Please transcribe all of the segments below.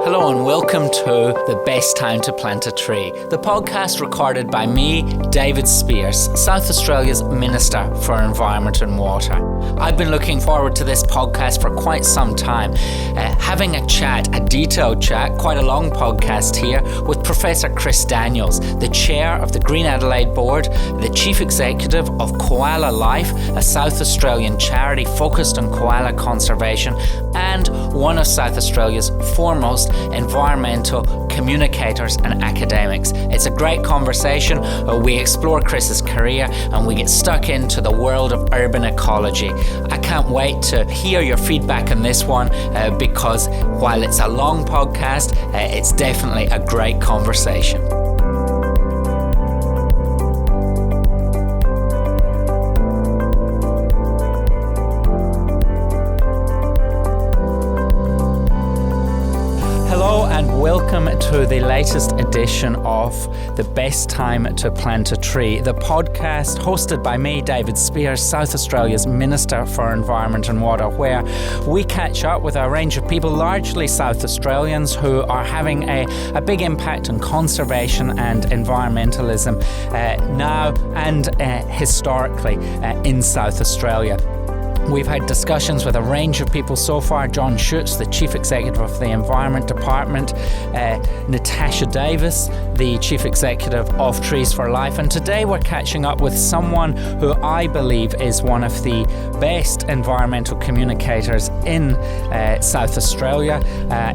Hello and welcome to The Best Time to Plant a Tree, the podcast recorded by me, David Spears, South Australia's Minister for Environment and Water. I've been looking forward to this podcast for quite some time, having a detailed chat, quite a long podcast here, with Professor Chris Daniels, the Chair of the Green Adelaide Board, the Chief Executive of Koala Life, a South Australian charity focused on koala conservation, and one of South Australia's foremost environmental communicators and academics. It's a great conversation. We explore Chris's career and we get stuck into the world of urban ecology. I can't wait to hear your feedback on this one because while it's a long podcast, it's definitely a great conversation. Welcome to the latest edition of The Best Time to Plant a Tree, the podcast hosted by me, David Spears, South Australia's Minister for Environment and Water, where we catch up with a range of people, largely South Australians, who are having a big impact on conservation and environmentalism now and historically in South Australia. We've had discussions with a range of people so far. John Schutz, the Chief Executive of the Environment Department, Natasha Davis, the Chief Executive of Trees for Life, and today we're catching up with someone who I believe is one of the best environmental communicators in South Australia,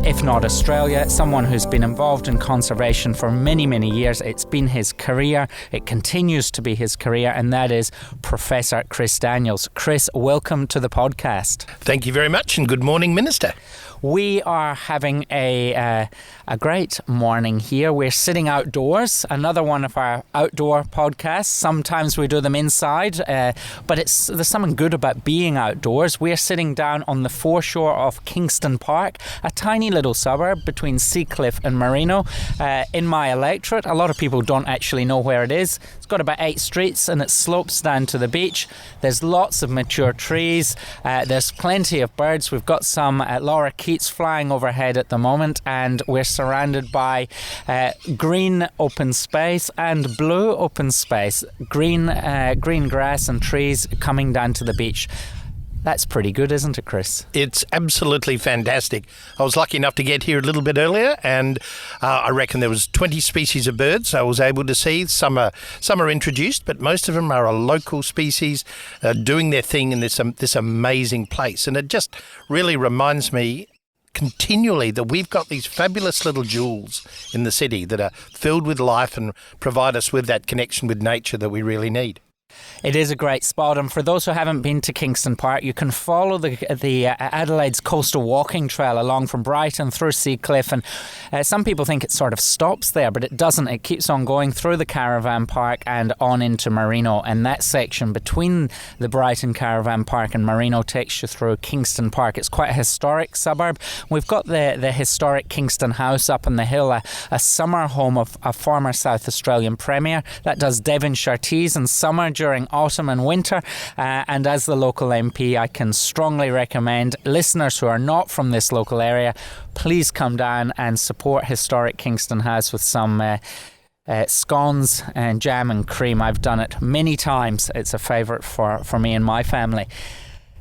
if not Australia, someone who's been involved in conservation for many, many years. It's been his career, it continues to be his career, and that is Professor Chris Daniels. Chris, welcome to the podcast. Thank you very much and good morning, Minister. We are having a great morning here. We're sitting outdoors, another one of our outdoor podcasts. Sometimes we do them inside, but there's something good about being outdoors. We're sitting down on the foreshore of Kingston Park, a tiny little suburb between Seacliff and Merino. In my electorate, a lot of people don't actually know where it is. It's got about 8 streets and it slopes down to the beach. There's lots of mature trees. There's plenty of birds. We've got some lorikeets flying overhead at the moment, and we're surrounded by green open space and blue open space, green grass and trees coming down to the beach. That's pretty good, isn't it, Chris? It's absolutely fantastic. I was lucky enough to get here a little bit earlier, and I reckon there was 20 species of birds I was able to see. Some are introduced, but most of them are a local species doing their thing in this amazing place. And it just really reminds me continually that we've got these fabulous little jewels in the city that are filled with life and provide us with that connection with nature that we really need. It is a great spot, and for those who haven't been to Kingston Park, you can follow the Adelaide's coastal walking trail along from Brighton through Seacliff, and some people think it sort of stops there, but it doesn't. It keeps on going through the Caravan Park and on into Merino, and that section between the Brighton Caravan Park and Merino takes you through Kingston Park. It's quite a historic suburb. We've got the historic Kingston House up on the hill, a summer home of a former South Australian Premier that does Devonshire teas in summer, during autumn and winter, and as the local MP, I can strongly recommend listeners who are not from this local area, please come down and support historic Kingston House with some scones and jam and cream. I've done it many times. It's a favourite for me and my family.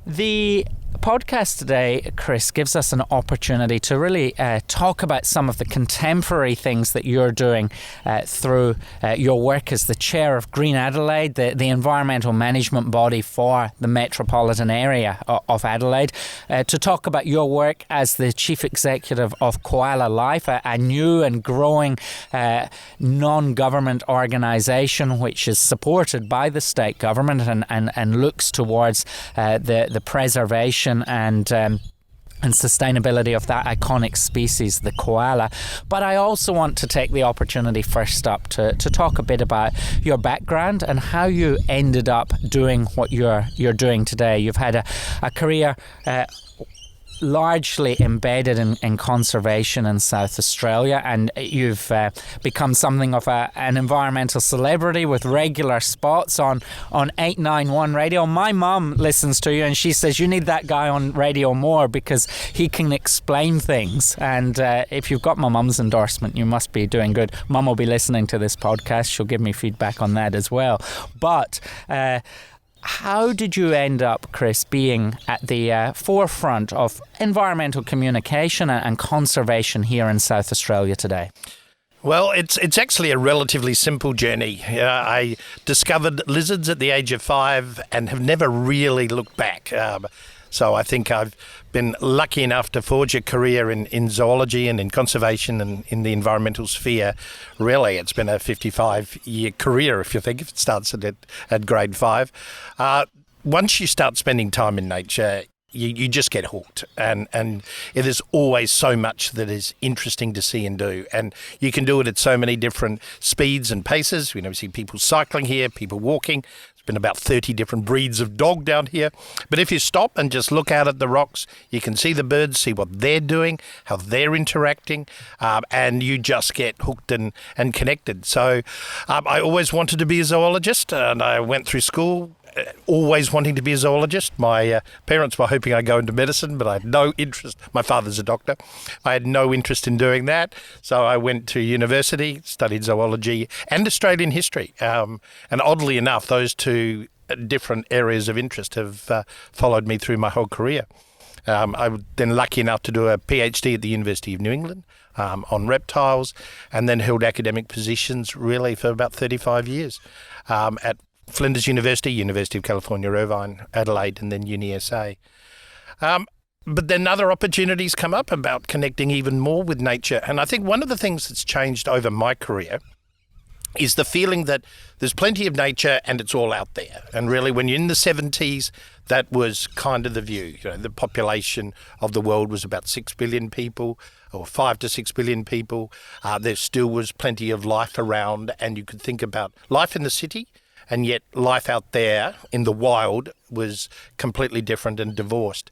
The podcast today, Chris, gives us an opportunity to really talk about some of the contemporary things that you're doing through your work as the chair of Green Adelaide, the environmental management body for the metropolitan area of Adelaide, to talk about your work as the chief executive of Koala Life, a new and growing non-government organisation which is supported by the state government and looks towards the preservation and sustainability of that iconic species, the koala. But I also want to take the opportunity first up to talk a bit about your background and how you ended up doing what you're doing today. You've had a career largely embedded in conservation in South Australia, and you've become something of an environmental celebrity with regular spots on 891 radio. My mum listens to you and she says you need that guy on radio more because he can explain things, and if you've got my mum's endorsement, you must be doing good. Mum will be listening to this podcast. She'll give me feedback on that as well. But how did you end up, Chris, being at the forefront of environmental communication and conservation here in South Australia today? Well, it's actually a relatively simple journey. I discovered lizards at the age of 5 and have never really looked back. So I think I've been lucky enough to forge a career in zoology and in conservation and in the environmental sphere. Really, it's been a 55-year career, if it starts at grade 5. Once you start spending time in nature, you just get hooked, and it is always so much that is interesting to see and do, and you can do it at so many different speeds and paces. We see people cycling here, people walking. There's been about 30 different breeds of dog down here, but if you stop and just look out at the rocks, you can see the birds, see what they're doing, how they're interacting, and you just get hooked and connected. So I always wanted to be a zoologist, and I went through school always wanting to be a zoologist. My parents were hoping I'd go into medicine, but I had no interest. My father's a doctor. I had no interest in doing that. So I went to university, studied zoology and Australian history. And oddly enough, those two different areas of interest have followed me through my whole career. I was then lucky enough to do a PhD at the University of New England on reptiles, and then held academic positions really for about 35 years at Flinders University, University of California, Irvine, Adelaide, and then UniSA. But then other opportunities come up about connecting even more with nature. And I think one of the things that's changed over my career is the feeling that there's plenty of nature and it's all out there. And really, when you're in the 70s, that was kind of the view. The population of the world was about 6 billion people, or 5 to 6 billion people. There still was plenty of life around, and you could think about life in the city, and yet life out there in the wild was completely different and divorced.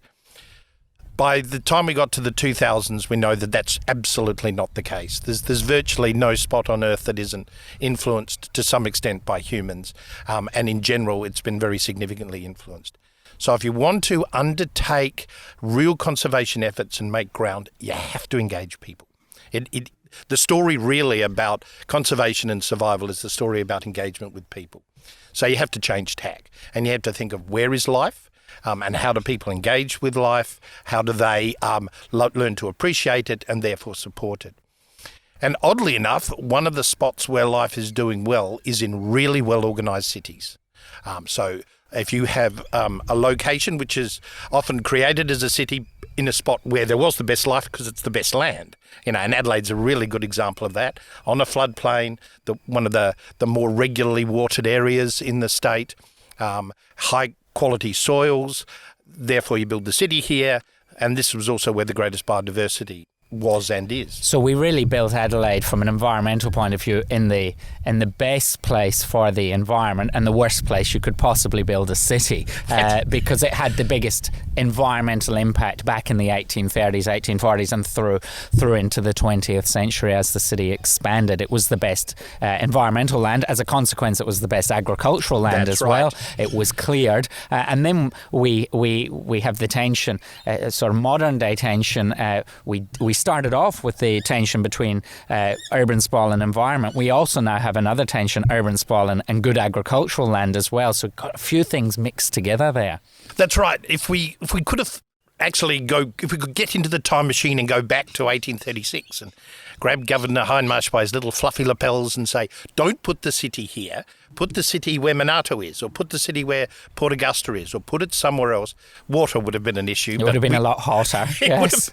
By the time we got to the 2000s, we know that that's absolutely not the case. There's virtually no spot on Earth that isn't influenced to some extent by humans, and in general, it's been very significantly influenced. So if you want to undertake real conservation efforts and make ground, you have to engage people. The story really about conservation and survival is the story about engagement with people. So you have to change tack, and you have to think of where is life, and how do people engage with life? How do they learn to appreciate it and therefore support it? And oddly enough, one of the spots where life is doing well is in really well-organised cities. So if you have a location which is often created as a city in a spot where there was the best life because it's the best land. And Adelaide's a really good example of that. On a floodplain, one of the more regularly watered areas in the state, high quality soils, therefore you build the city here, and this was also where the greatest biodiversity was and is. So we really built Adelaide from an environmental point of view in the best place for the environment and the worst place you could possibly build a city, because it had the biggest environmental impact back in the 1830s, 1840s and through into the 20th century as the city expanded. It was the best environmental land. As a consequence, it was the best agricultural land as well. It was cleared, and then we have the tension, sort of modern day tension. We started off with the tension between urban sprawl and environment. We also now have another tension, urban sprawl and good agricultural land as well. So we've got a few things mixed together there. That's right. If we could have if we could get into the time machine and go back to 1836 and grab Governor Hindmarsh by his little fluffy lapels and say, don't put the city here, put the city where Monarto is, or put the city where Port Augusta is, or put it somewhere else, water would have been an issue. It would have been a lot hotter. Yes.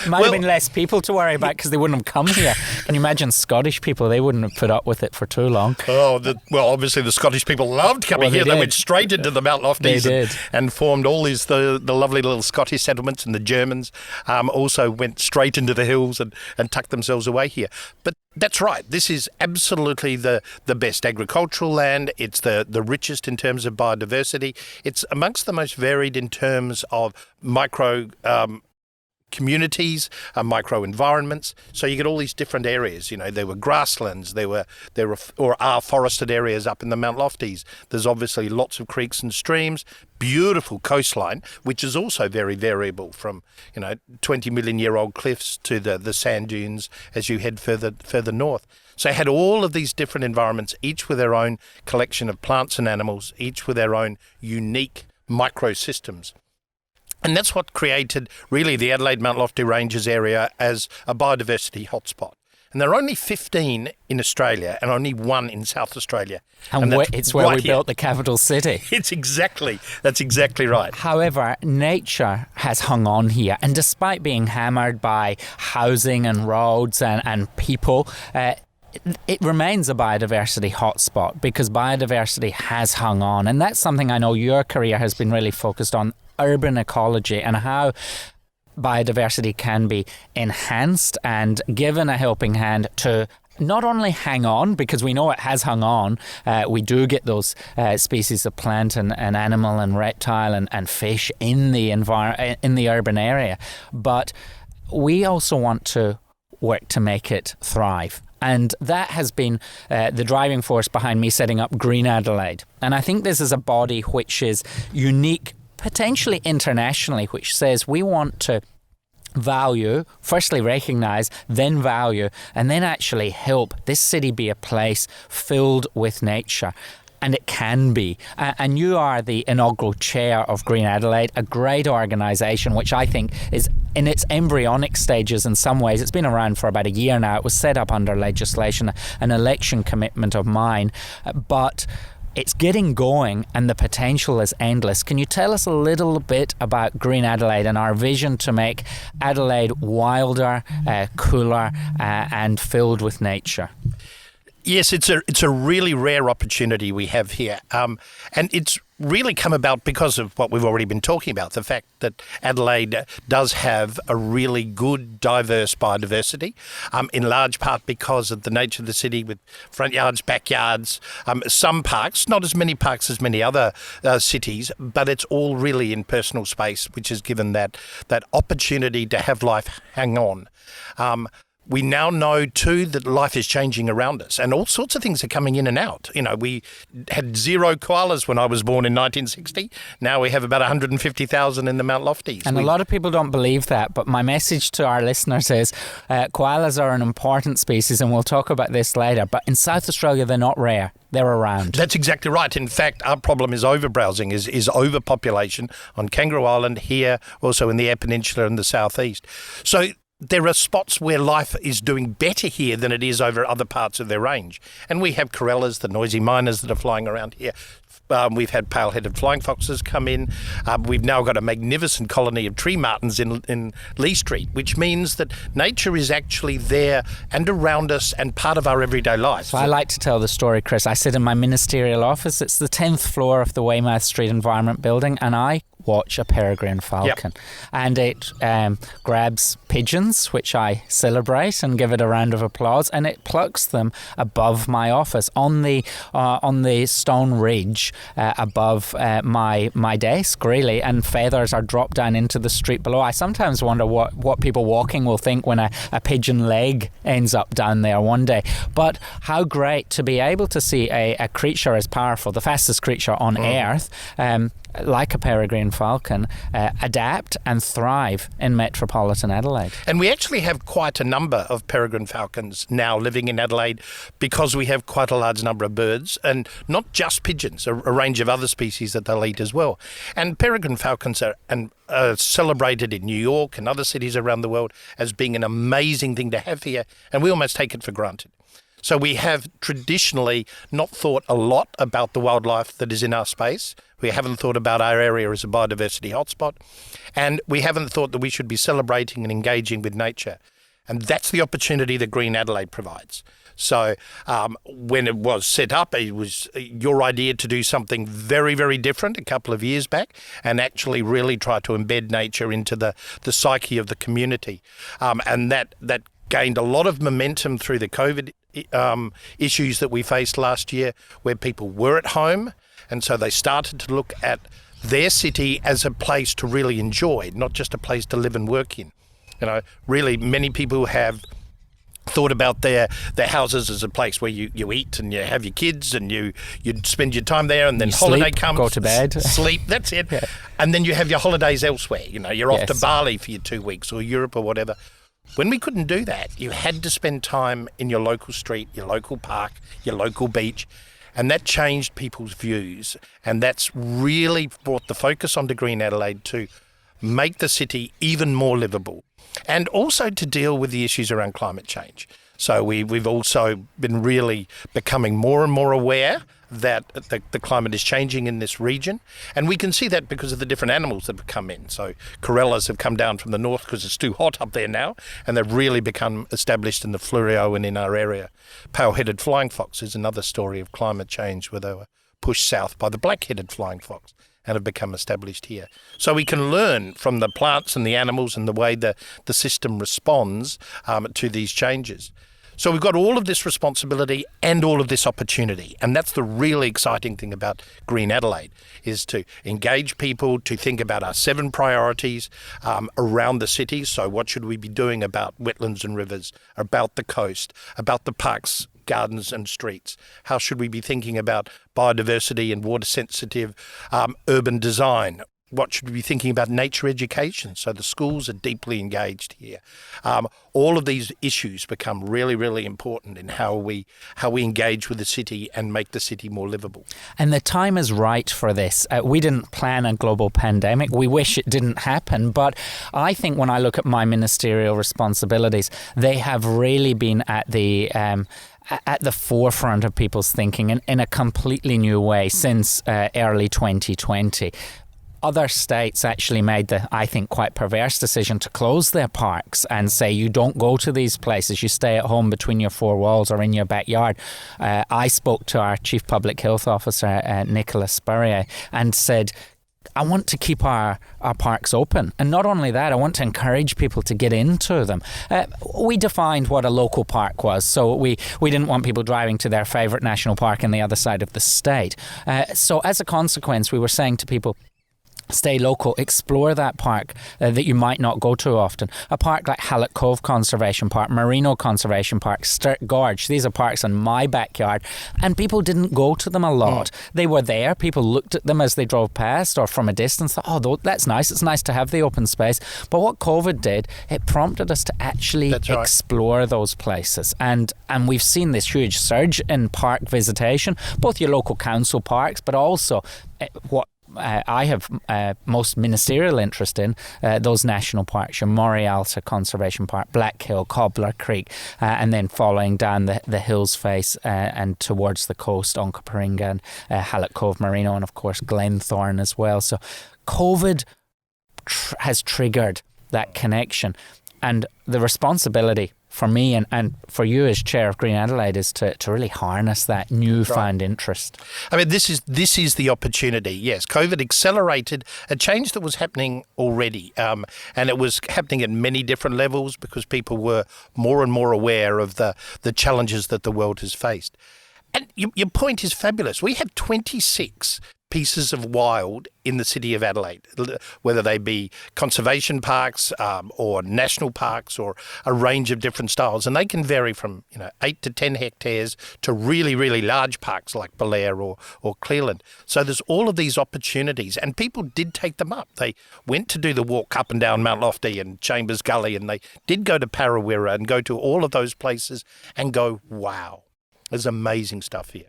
Might have been less people to worry about because they wouldn't have come here. Can you imagine Scottish people? They wouldn't have put up with it for too long. Well, obviously the Scottish people loved coming here. They went straight into the Mount Lofties and formed all these the lovely little Scottish settlements, and the Germans also went straight into the hills and tucked themselves away here. But that's right. This is absolutely the best agricultural land. It's the richest in terms of biodiversity. It's amongst the most varied in terms of micro communities, micro-environments. So you get all these different areas. There were grasslands, there were or are forested areas up in the Mount Lofties. There's obviously lots of creeks and streams, beautiful coastline, which is also very variable from 20 million year old cliffs to the sand dunes as you head further north. So it had all of these different environments, each with their own collection of plants and animals, each with their own unique microsystems. And that's what created really the Adelaide Mount Lofty Ranges area as a biodiversity hotspot. And there are only 15 in Australia and only one in South Australia. And it's where we built the capital city. That's exactly right. However, nature has hung on here. And despite being hammered by housing and roads and people, it remains a biodiversity hotspot because biodiversity has hung on. And that's something I know your career has been really focused on, urban ecology, and how biodiversity can be enhanced and given a helping hand to not only hang on, because we know it has hung on, we do get those species of plant and animal and reptile and fish in the urban area, but we also want to work to make it thrive. And that has been the driving force behind me setting up Green Adelaide. And I think this is a body which is unique, potentially internationally, which says we want to value, firstly recognise, then value, and then actually help this city be a place filled with nature. And it can be. And you are the inaugural chair of Green Adelaide, a great organisation which I think is in its embryonic stages in some ways. It's been around for about a year now. It was set up under legislation, an election commitment of mine. But it's getting going and the potential is endless. Can you tell us a little bit about Green Adelaide and our vision to make Adelaide wilder, cooler and filled with nature? Yes, it's a really rare opportunity we have here. And it's really come about because of what we've already been talking about, the fact that Adelaide does have a really good, diverse biodiversity, in large part because of the nature of the city with front yards, backyards, some parks, not as many parks as many other cities, but it's all really in personal space, which has given that opportunity to have life hang on. We now know, too, that life is changing around us and all sorts of things are coming in and out. We had 0 koalas when I was born in 1960. Now we have about 150,000 in the Mount Lofties. And a lot of people don't believe that, but my message to our listeners is koalas are an important species, and we'll talk about this later. But in South Australia, they're not rare. They're around. That's exactly right. In fact, our problem is overbrowsing, is overpopulation on Kangaroo Island, here, also in the Eyre Peninsula and the southeast. So there are spots where life is doing better here than it is over other parts of their range. And we have corellas, the noisy miners that are flying around here. We've had pale-headed flying foxes come in. We've now got a magnificent colony of tree martins in Lee Street, which means that nature is actually there and around us and part of our everyday life. So I like to tell the story, Chris. I sit in my ministerial office. It's the 10th floor of the Weymouth Street Environment Building, and I watch a peregrine falcon. Yep. And it grabs pigeons, which I celebrate and give it a round of applause, and it plucks them above my office on the stone ridge above my desk, really, and feathers are dropped down into the street below. I sometimes wonder what people walking will think when a pigeon leg ends up down there one day. But how great to be able to see a creature as powerful, the fastest creature on Earth, like a peregrine falcon, adapt and thrive in metropolitan Adelaide. And we actually have quite a number of peregrine falcons now living in Adelaide because we have quite a large number of birds, and not just pigeons, a range of other species that they'll eat as well. And peregrine falcons are celebrated in New York and other cities around the world as being an amazing thing to have here, and we almost take it for granted. So we have traditionally not thought a lot about the wildlife that is in our space. We haven't thought about our area as a biodiversity hotspot, and we haven't thought that we should be celebrating and engaging with nature. And that's the opportunity that Green Adelaide provides. So when it was set up, it was your idea to do something very, very different a couple of years back and actually really try to embed nature into the psyche of the community. And that gained a lot of momentum through the COVID issues that we faced last year, where people were at home, and so they started to look at their city as a place to really enjoy, not just a place to live and work in. Really many people have thought about their houses as a place where you eat and you have your kids and you spend your time there, and then holiday comes, go to bed, sleep, that's it. Yeah. And then you have your holidays elsewhere. You're off to Bali for your 2 weeks, or Europe or whatever. When we couldn't do that, you had to spend time in your local street, your local park, your local beach, and that changed people's views. And that's really brought the focus onto Green Adelaide to make the city even more livable, and also to deal with the issues around climate change. So we've also been really becoming more and more aware that the climate is changing in this region, and we can see that because of the different animals that have come in. So koalas have come down from the north because it's too hot up there now, and they've really become established in the Fleurieu and in our area. Pale-headed flying fox is another story of climate change, where they were pushed south by the black-headed flying fox and have become established here. So we can learn from the plants and the animals and the way the system responds to these changes. So we've got all of this responsibility and all of this opportunity. And that's the really exciting thing about Green Adelaide, is to engage people, to think about our 7 priorities around the city. So what should we be doing about wetlands and rivers, about the coast, about the parks, gardens and streets? How should we be thinking about biodiversity and water-sensitive urban design? What should we be thinking about nature education? So the schools are deeply engaged here. All of these issues become really, really important in how we engage with the city and make the city more livable. And the time is right for this. We didn't plan a global pandemic. We wish it didn't happen. But I think when I look at my ministerial responsibilities, they have really been at the forefront of people's thinking in a completely new way since early 2020. Other states actually made the, I think, quite perverse decision to close their parks and say you don't go to these places, you stay at home between your 4 walls or in your backyard. I spoke to our Chief Public Health Officer, Nicola Spurrier, and said, I want to keep our parks open. And not only that, I want to encourage people to get into them. We defined what a local park was. So we didn't want people driving to their favourite national park on the other side of the state. So as a consequence, we were saying to people, stay local, explore that park that you might not go to often. A park like Hallett Cove Conservation Park, Merino Conservation Park, Sturt Gorge, these are parks in my backyard, and people didn't go to them a lot. They were there, people looked at them as they drove past or from a distance, thought, oh, that's nice, it's nice to have the open space. But what COVID did, it prompted us to actually explore those places. And we've seen this huge surge in park visitation, both your local council parks, but also what I have most ministerial interest in, those national parks, your Morey Alta Conservation Park, Black Hill, Cobbler Creek, and then following down the hills face and towards the coast, Onkaparinga and Hallett Cove Merino, and of course Glenthorne as well. So COVID has triggered that connection, and the responsibility for me and for you as chair of Green Adelaide is to really harness that newfound interest. I mean, this is the opportunity. Yes, COVID accelerated a change that was happening already, and it was happening at many different levels because people were more and more aware of the challenges that the world has faced. And your point is fabulous. We have 26 pieces of wild in the city of Adelaide, whether they be conservation parks or national parks or a range of different styles. And they can vary from 8 to 10 hectares to really, really large parks like Belair or Cleland. So there's all of these opportunities, and people did take them up. They went to do the walk up and down Mount Lofty and Chambers Gully, and they did go to Parawira and go to all of those places and go, wow, there's amazing stuff here.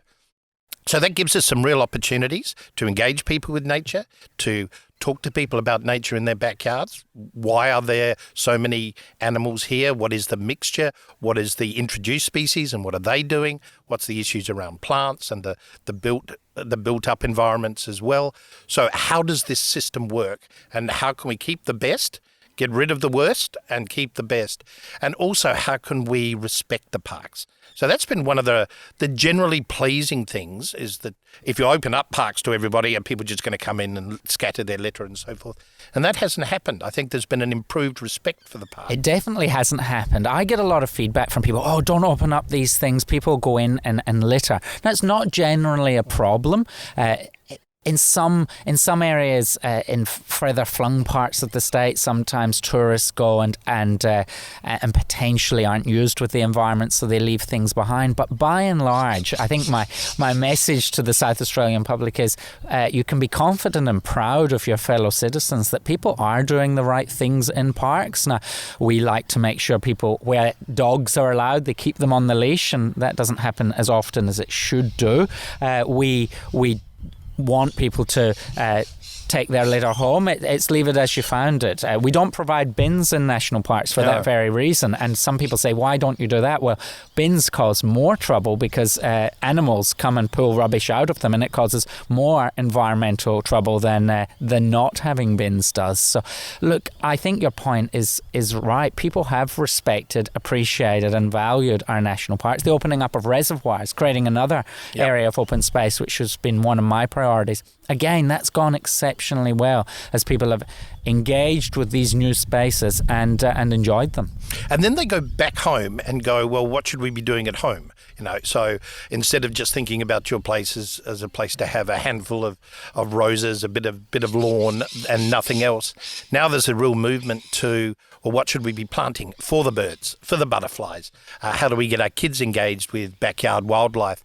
So that gives us some real opportunities to engage people with nature, to talk to people about nature in their backyards. Why are there so many animals here? What is the mixture? What is the introduced species and what are they doing? What's the issues around plants and the built up environments as well? So how does this system work, and how can we keep the best, get rid of the worst and keep the best? And also, how can we respect the parks? So that's been one of the generally pleasing things, is that if you open up parks to everybody, are people just going to come in and scatter their litter and so forth? And that hasn't happened. I think there's been an improved respect for the park. It definitely hasn't happened. I get a lot of feedback from people, oh, don't open up these things. People go in and litter. Now, it's not generally a problem. In some areas, in further flung parts of the state, sometimes tourists go and potentially aren't used with the environment, so they leave things behind. But by and large, I think my message to the South Australian public is you can be confident and proud of your fellow citizens that people are doing the right things in parks. Now, we like to make sure people, where dogs are allowed, they keep them on the leash, and that doesn't happen as often as it should do. We want people to take their litter home. It's leave it as you found it. We don't provide bins in national parks for that very reason. And some people say, why don't you do that? Well, bins cause more trouble because animals come and pull rubbish out of them, and it causes more environmental trouble than not having bins does. So, look, I think your point is right. People have respected, appreciated and valued our national parks. The opening up of reservoirs, creating another area of open space, which has been one of my priorities. Again, that's gone exceptionally well as people have engaged with these new spaces and enjoyed them. And then they go back home and go, well, what should we be doing at home? So instead of just thinking about your place as a place to have a handful of roses, a bit of lawn and nothing else, now there's a real movement to, well, what should we be planting for the birds, for the butterflies? How do we get our kids engaged with backyard wildlife?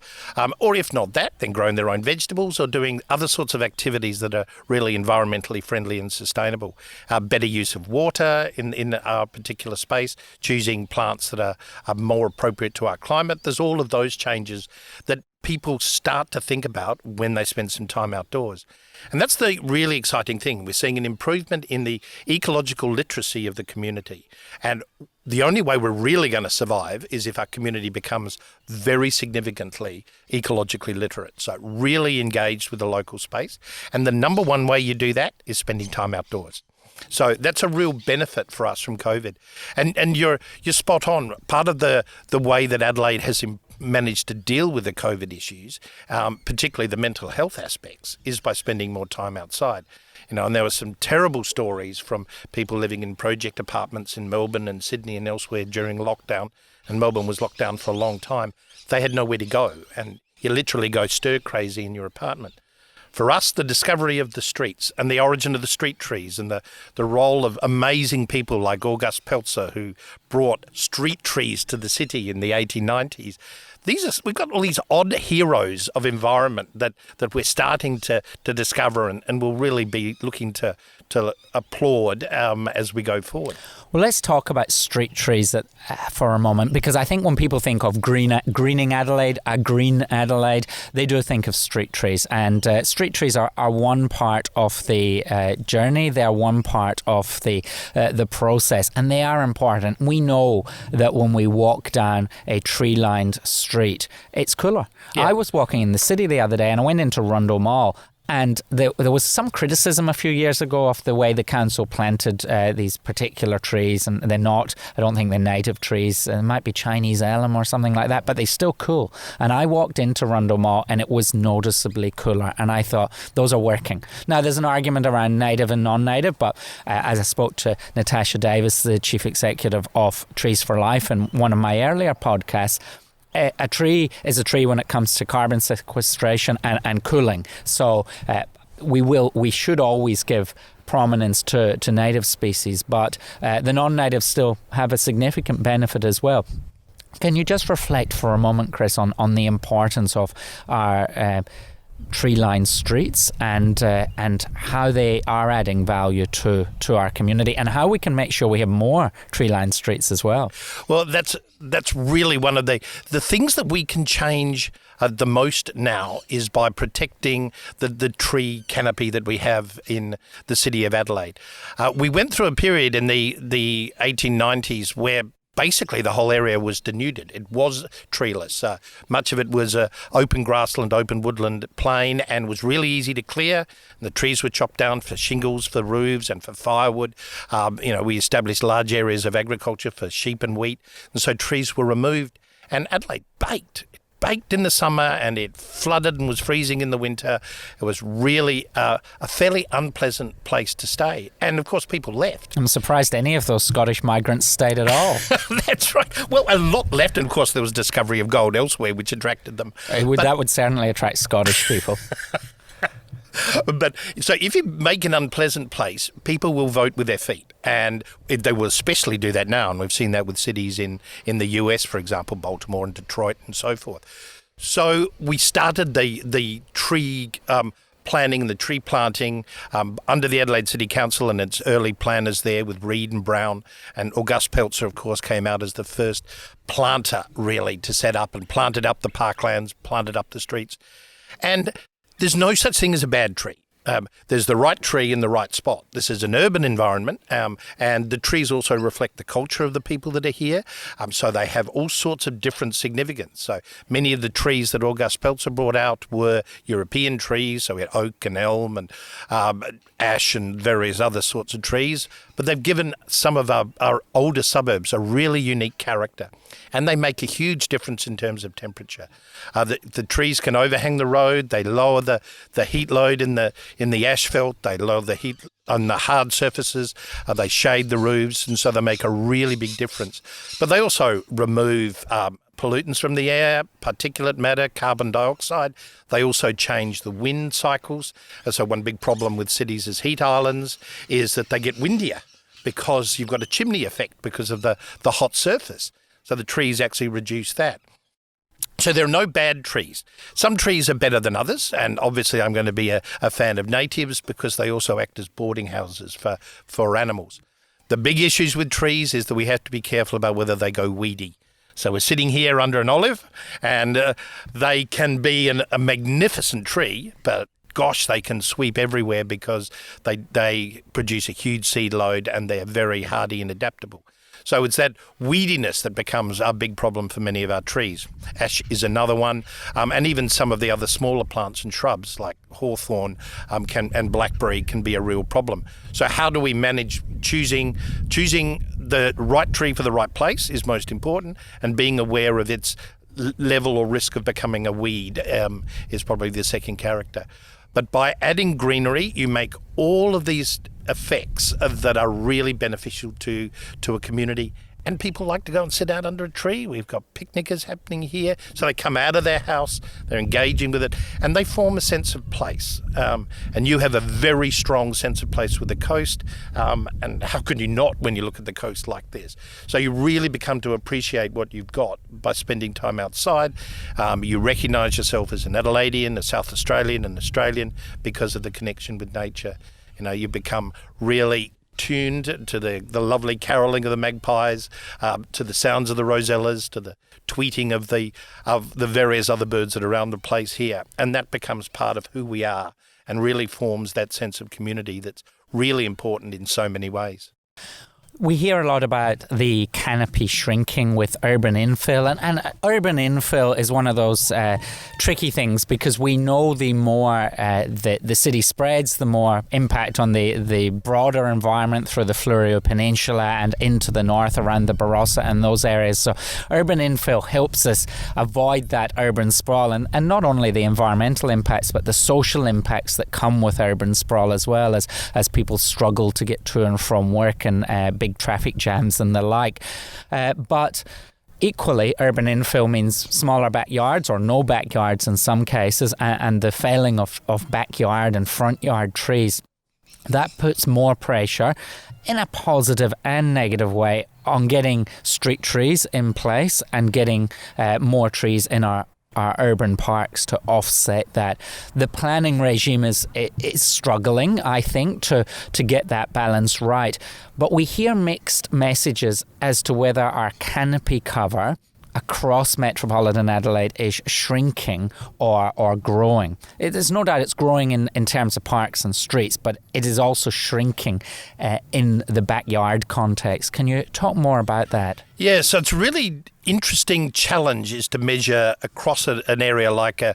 Or if not that, then growing their own vegetables or doing other sorts of activities that are really environmentally friendly and sustainable. Better use of water in our particular space, choosing plants that are more appropriate to our climate. There's all of those changes that people start to think about when they spend some time outdoors. And that's the really exciting thing. We're seeing an improvement in the ecological literacy of the community. And the only way we're really going to survive is if our community becomes very significantly ecologically literate. So really engaged with the local space. And the number one way you do that is spending time outdoors. So that's a real benefit for us from COVID. And you're spot on. Part of the way that Adelaide has managed to deal with the COVID issues, particularly the mental health aspects, is by spending more time outside. And there were some terrible stories from people living in project apartments in Melbourne and Sydney and elsewhere during lockdown, and Melbourne was locked down for a long time. They had nowhere to go, and you literally go stir crazy in your apartment. For us, the discovery of the streets and the origin of the street trees and the role of amazing people like August Peltzer, who brought street trees to the city in the 1890s, we've got all these odd heroes of environment that we're starting to discover and will really be looking to applaud as we go forward. Well, let's talk about street trees for a moment, because I think when people think of greening Adelaide, Green Adelaide, they do think of street trees. And street trees are one part of the journey. They're one part of the process, and they are important. We know that when we walk down a tree-lined street, it's cooler. Yeah. I was walking in the city the other day, and I went into Rundle Mall. And there was some criticism a few years ago of the way the council planted these particular trees, and I don't think they're native trees. It might be Chinese elm or something like that, but they're still cool. And I walked into Rundle Mall and it was noticeably cooler, and I thought, those are working. Now, there's an argument around native and non-native, but as I spoke to Natasha Davis, the Chief Executive of Trees for Life, in one of my earlier podcasts, a tree is a tree when it comes to carbon sequestration and cooling. So we should always give prominence to native species, but the non-natives still have a significant benefit as well. Can you just reflect for a moment, Chris, on the importance of our tree-lined streets and how they are adding value to our community, and how we can make sure we have more tree-lined streets as well? Well, that's really one of the things that we can change the most now is by protecting the tree canopy that we have in the city of Adelaide. We went through a period in the 1890s where basically the whole area was denuded. It was treeless. Much of it was open grassland, open woodland plain, and was really easy to clear. And the trees were chopped down for shingles, for roofs and for firewood. We established large areas of agriculture for sheep and wheat. And so trees were removed, and Adelaide baked. Baked in the summer, and it flooded and was freezing in the winter. It was really a fairly unpleasant place to stay. And of course, people left. I'm surprised any of those Scottish migrants stayed at all. That's right. Well, a lot left, and of course, there was discovery of gold elsewhere, which attracted them. That would certainly attract Scottish people. But so if you make an unpleasant place, people will vote with their feet, and they will especially do that now. And we've seen that with cities in the US, for example, Baltimore and Detroit and so forth. So we started the tree planning, the tree planting under the Adelaide City Council and its early planners there with Reed and Brown, and August Peltzer, of course, came out as the first planter really to set up and planted up the parklands, planted up the streets. And there's no such thing as a bad tree. There's the right tree in the right spot. This is an urban environment, and the trees also reflect the culture of the people that are here. So they have all sorts of different significance. So many of the trees that August Peltzer brought out were European trees. So we had oak and elm and ash and various other sorts of trees. But they've given some of our older suburbs a really unique character. And they make a huge difference in terms of temperature. The trees can overhang the road. They lower the heat load in the asphalt. They lower the heat on the hard surfaces. They shade the roofs, and so they make a really big difference. But they also remove pollutants from the air, particulate matter, carbon dioxide. They also change the wind cycles. And so one big problem with cities as heat islands is that they get windier because you've got a chimney effect because of the hot surface. So the trees actually reduce that. So there are no bad trees. Some trees are better than others, and obviously I'm going to be a fan of natives because they also act as boarding houses for animals. The big issues with trees is that we have to be careful about whether they go weedy. So we're sitting here under an olive, and they can be a magnificent tree, but gosh, they can sweep everywhere because they produce a huge seed load and they're very hardy and adaptable. So it's that weediness that becomes a big problem for many of our trees. Ash is another one, and even some of the other smaller plants and shrubs like hawthorn and blackberry can be a real problem. So how do we manage choosing the right tree for the right place is most important, and being aware of its level or risk of becoming a weed is probably the second character. But by adding greenery, you make all of these effects that are really beneficial to a community. And people like to go and sit out under a tree. We've got picnickers happening here. So they come out of their house, they're engaging with it, and they form a sense of place. And you have a very strong sense of place with the coast. And how could you not when you look at the coast like this? So you really become to appreciate what you've got by spending time outside. You recognise yourself as an Adelaidean, a South Australian, an Australian because of the connection with nature. You know, you become really tuned to the lovely caroling of the magpies, to the sounds of the rosellas, to the tweeting of the various other birds that are around the place here. And that becomes part of who we are and really forms that sense of community that's really important in so many ways. We hear a lot about the canopy shrinking with urban infill, and urban infill is one of those tricky things because we know the more the city spreads, the more impact on the broader environment through the Fleurieu Peninsula and into the north around the Barossa and those areas. So urban infill helps us avoid that urban sprawl and not only the environmental impacts but the social impacts that come with urban sprawl as well as people struggle to get to and from work and big traffic jams and the like. But equally, urban infill means smaller backyards or no backyards in some cases, and the failing of backyard and front yard trees. That puts more pressure in a positive and negative way on getting street trees in place and getting more trees in our urban parks to offset that. The planning regime is struggling, I think, to get that balance right. But we hear mixed messages as to whether our canopy cover across metropolitan Adelaide is shrinking or growing. There's no doubt it's growing in terms of parks and streets, but it is also shrinking in the backyard context. Can you talk more about that? Yeah, so it's really interesting challenge is to measure across an area like a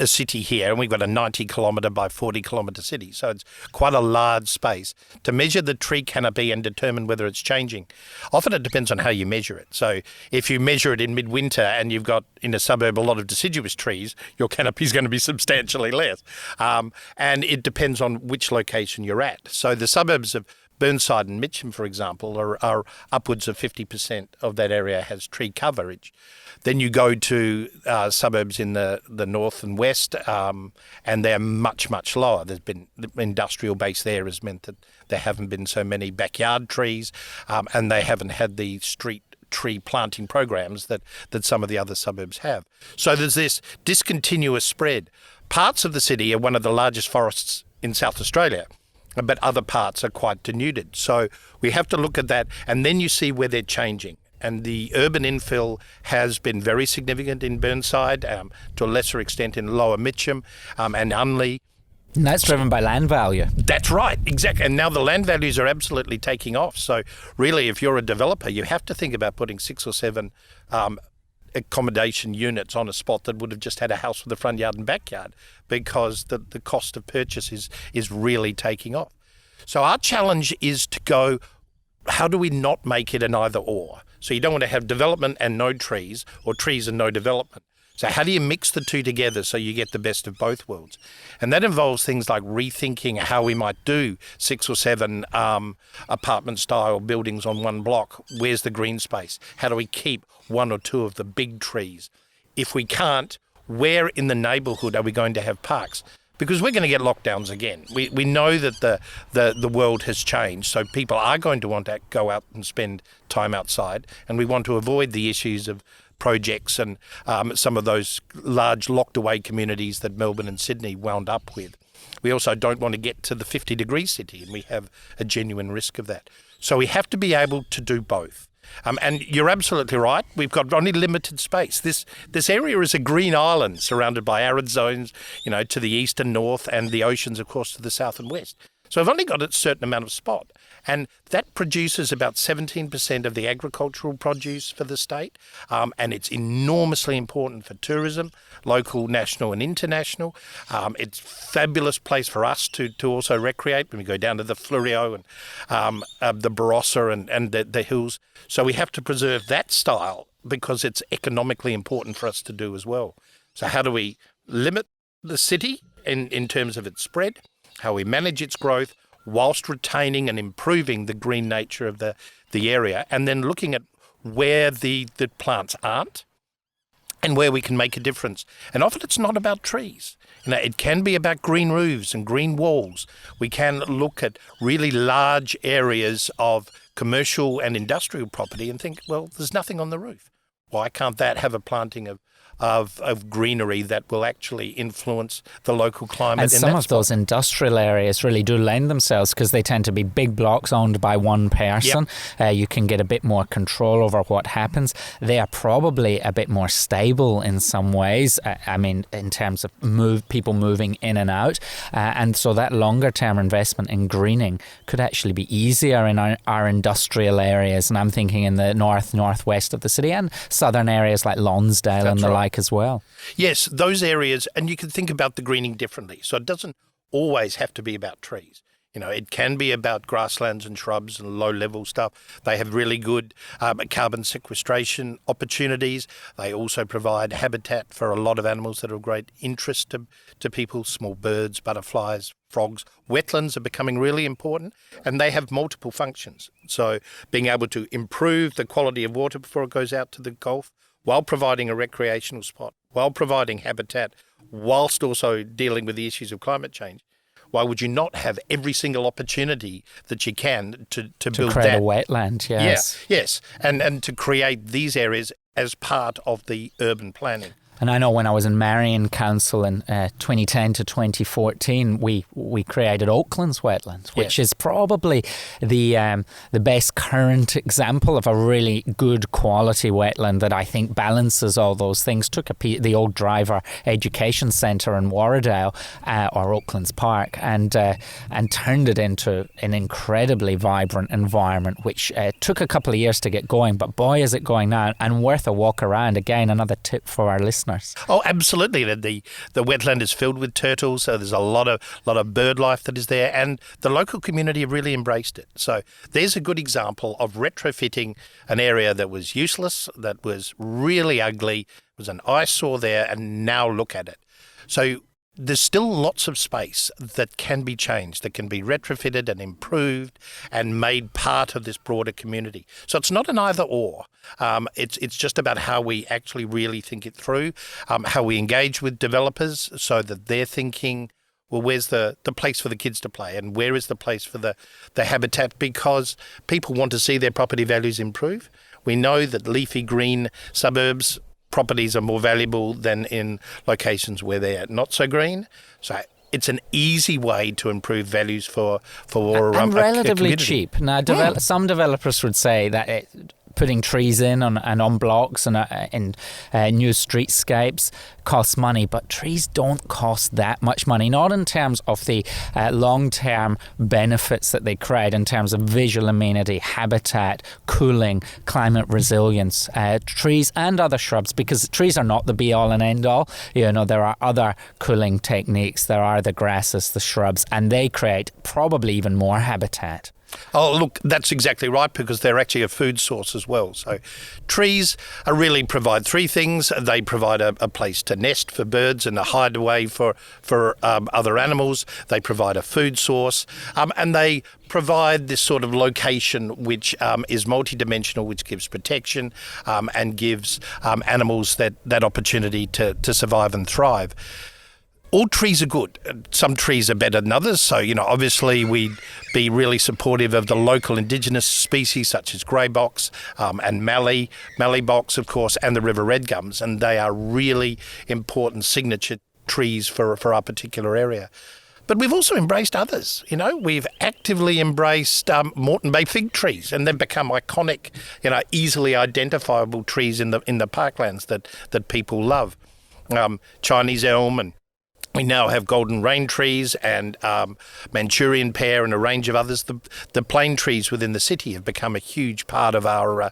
city here, and we've got a 90 kilometre by 40 kilometre city, so it's quite a large space, to measure the tree canopy and determine whether it's changing. Often it depends on how you measure it. So if you measure it in midwinter and you've got in a suburb a lot of deciduous trees, your canopy is going to be substantially less. And it depends on which location you're at. So the suburbs of Burnside and Mitcham, for example, are upwards of 50% of that area has tree coverage. Then you go to suburbs in the north and west, and they're much, much lower. There's been the industrial base there has meant that there haven't been so many backyard trees, and they haven't had the street tree planting programs that some of the other suburbs have. So there's this discontinuous spread. Parts of the city are one of the largest forests in South Australia, but other parts are quite denuded. So we have to look at that, and then you see where they're changing. And the urban infill has been very significant in Burnside, to a lesser extent in Lower Mitcham and Unley. And that's driven by land value. That's right, exactly. And now the land values are absolutely taking off. So really, if you're a developer, you have to think about putting 6 or 7 accommodation units on a spot that would have just had a house with a front yard and backyard, because the cost of purchase is really taking off. So our challenge is to go, how do we not make it an either or? So you don't want to have development and no trees, or trees and no development. So how do you mix the two together so you get the best of both worlds? And that involves things like rethinking how we might do 6 or 7 apartment-style buildings on one block. Where's the green space? How do we keep 1 or 2 of the big trees? If we can't, where in the neighbourhood are we going to have parks? Because we're going to get lockdowns again. We know that the world has changed, so people are going to want to go out and spend time outside, and we want to avoid the issues of projects and some of those large locked away communities that Melbourne and Sydney wound up with. We also don't want to get to the 50-degree city, and we have a genuine risk of that. So we have to be able to do both. And you're absolutely right. We've got only limited space. This area is a green island surrounded by arid zones, to the east and north, and the oceans, of course, to the south and west. So we've only got a certain amount of spot. And that produces about 17% of the agricultural produce for the state. And it's enormously important for tourism, local, national and international. It's a fabulous place for us to also recreate when we go down to the Fleurieu and the Barossa and the hills. So we have to preserve that style because it's economically important for us to do as well. So how do we limit the city in terms of its spread, how we manage its growth, whilst retaining and improving the green nature of the area, and then looking at where the plants aren't and where we can make a difference. And often it's not about trees. It can be about green roofs and green walls. We can look at really large areas of commercial and industrial property and think, well, there's nothing on the roof. Why can't that have a planting of greenery that will actually influence the local climate? And some of those industrial areas really do lend themselves because they tend to be big blocks owned by one person. Yep. You can get a bit more control over what happens. They are probably a bit more stable in some ways. In terms of people moving in and out. And so that longer term investment in greening could actually be easier in our industrial areas. And I'm thinking in the northwest of the city and southern areas like Lonsdale and the like as well. Yes, those areas, and you can think about the greening differently. So it doesn't always have to be about trees. It can be about grasslands and shrubs and low-level stuff. They have really good carbon sequestration opportunities. They also provide habitat for a lot of animals that are of great interest to people, small birds, butterflies, frogs. Wetlands are becoming really important, and they have multiple functions. So being able to improve the quality of water before it goes out to the Gulf, while providing a recreational spot, while providing habitat, whilst also dealing with the issues of climate change. Why would you not have every single opportunity that you can to build create that? A wetland, yes. Yeah, yes, and to create these areas as part of the urban planning. And I know when I was in Marion Council in 2010 to 2014, we created Oakland's wetlands, which is probably the best current example of a really good quality wetland that I think balances all those things. Took the old Driver Education Centre in Warradale, or Oakland's Park, and turned it into an incredibly vibrant environment, which took a couple of years to get going, but boy is it going now, and worth a walk around. Again, another tip for our listeners. Oh, absolutely. The wetland is filled with turtles, so there's a lot of bird life that is there, and the local community have really embraced it. So there's a good example of retrofitting an area that was useless, that was really ugly, was an eyesore there, and now look at it. So there's still lots of space that can be changed, that can be retrofitted and improved and made part of this broader community. So it's not an either or. It's just about how we actually really think it through, how we engage with developers so that they're thinking, well, where's the place for the kids to play and where is the place for the habitat? Because people want to see their property values improve. We know that leafy green suburbs properties are more valuable than in locations where they're not so green. So it's an easy way to improve values for and relatively cheap. Now, some developers would say that putting trees in on blocks and in new streetscapes costs money, but trees don't cost that much money, not in terms of the long-term benefits that they create in terms of visual amenity, habitat, cooling, climate resilience, trees and other shrubs, because trees are not the be-all and end-all. There are other cooling techniques, there are the grasses, the shrubs, and they create probably even more habitat. Oh, look, that's exactly right, because they're actually a food source as well. So trees really provide three things. They provide a place to nest for birds and a hideaway for other animals. They provide a food source, and they provide this sort of location which is multidimensional, which gives protection and gives animals that opportunity to survive and thrive. All trees are good. Some trees are better than others. So, obviously we'd be really supportive of the local indigenous species such as grey box and mallee box, of course, and the river red gums. And they are really important signature trees for our particular area. But we've also embraced others. We've actively embraced Moreton Bay fig trees, and they've become iconic, easily identifiable trees in the parklands that people love. Chinese elm, and we now have golden rain trees and Manchurian pear and a range of others. The plane trees within the city have become a huge part of our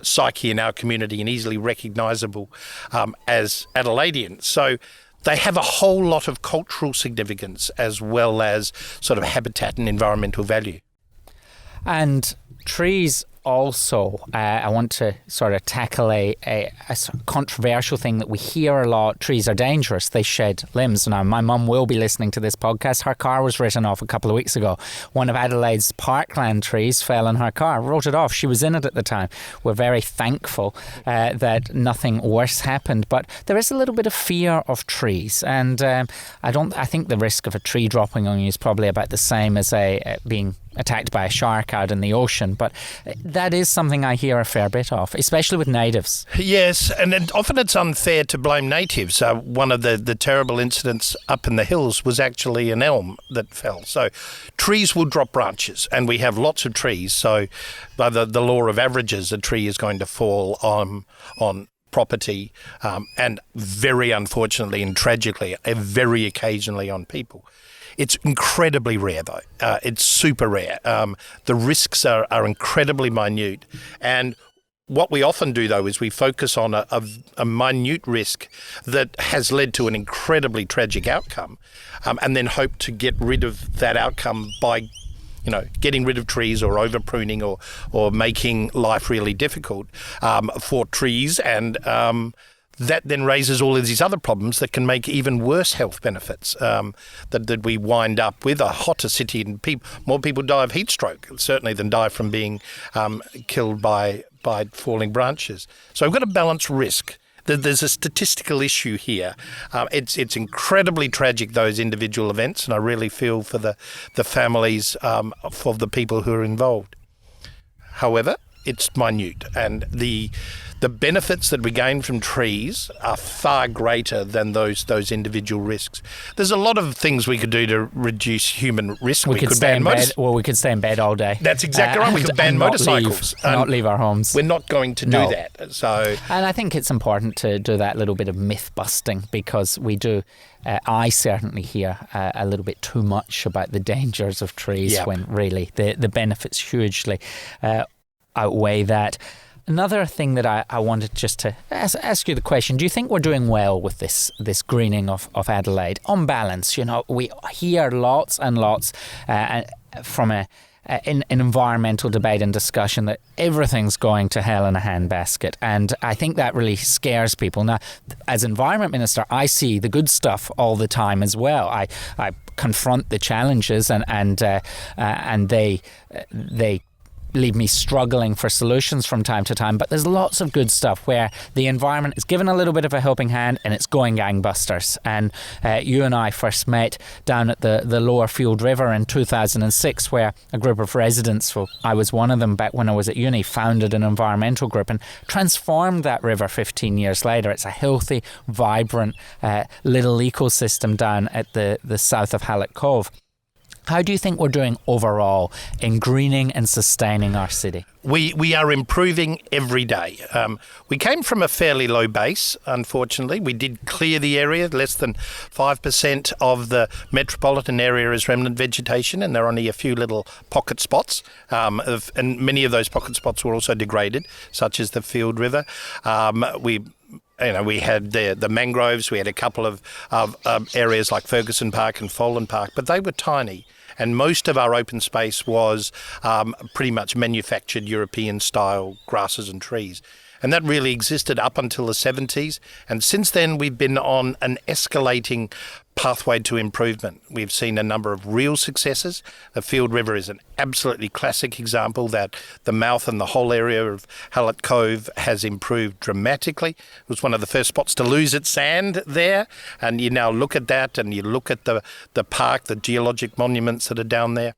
psyche in our community and easily recognisable as Adelaidean. So they have a whole lot of cultural significance as well as sort of habitat and environmental value. And trees also, I want to sort of tackle a controversial thing that we hear a lot. Trees are dangerous. They shed limbs. Now, my mum will be listening to this podcast. Her car was written off a couple of weeks ago. One of Adelaide's parkland trees fell in her car, wrote it off. She was in it at the time. We're very thankful that nothing worse happened. But there is a little bit of fear of trees. And I think the risk of a tree dropping on you is probably about the same as being attacked by a shark out in the ocean, but that is something I hear a fair bit of, especially with natives. Yes, and often it's unfair to blame natives. One of the terrible incidents up in the hills was actually an elm that fell. So trees will drop branches, and we have lots of trees. So by the law of averages, a tree is going to fall on property, and very unfortunately and tragically, very occasionally on people. It's incredibly rare, though. It's super rare. The risks are incredibly minute. And what we often do, though, is we focus on a minute risk that has led to an incredibly tragic outcome, and then hope to get rid of that outcome by getting rid of trees or over pruning or making life really difficult for trees. And that then raises all of these other problems that can make even worse health benefits, that we wind up with a hotter city and more people die of heat stroke, certainly, than die from being killed by falling branches. So we've got to balance risk. There's a statistical issue here. It's incredibly tragic, those individual events, and I really feel for the families for the people who are involved. However, it's minute, and the benefits that we gain from trees are far greater than those individual risks. There's a lot of things we could do to reduce human risk. We could stay in bed. Well, we could stay in bed all day. That's exactly right. We could ban motorcycles. Not leave our homes. We're not going to do that. So, and I think it's important to do that little bit of myth busting, because we do. I certainly hear a little bit too much about the dangers of trees, when really the benefits hugely outweigh that. Another thing that I wanted just to ask you the question, do you think we're doing well with this greening of Adelaide? On balance, we hear lots and lots from in environmental debate and discussion that everything's going to hell in a handbasket. And I think that really scares people. Now, as Environment Minister, I see the good stuff all the time as well. I confront the challenges and they leave me struggling for solutions from time to time. But there's lots of good stuff where the environment is given a little bit of a helping hand and it's going gangbusters. And you and I first met down at the Lower Field River in 2006, where a group of residents, well, I was one of them back when I was at uni, founded an environmental group and transformed that river 15 years later. It's a healthy, vibrant little ecosystem down at the south of Hallett Cove. How do you think we're doing overall in greening and sustaining our city? We are improving every day. We came from a fairly low base, unfortunately. We did clear the area. Less than 5% of the metropolitan area is remnant vegetation, and there are only a few little pocket spots. And many of those pocket spots were also degraded, such as the Field River. We had the mangroves. We had a couple of areas like Ferguson Park and Folan Park, but they were tiny. And most of our open space was pretty much manufactured European-style grasses and trees. And that really existed up until the 70s. And since then, we've been on an escalating pathway to improvement. We've seen a number of real successes. The Field River is an absolutely classic example that the mouth and the whole area of Hallett Cove has improved dramatically. It was one of the first spots to lose its sand there. And you now look at that and you look at the park, the geologic monuments that are down there.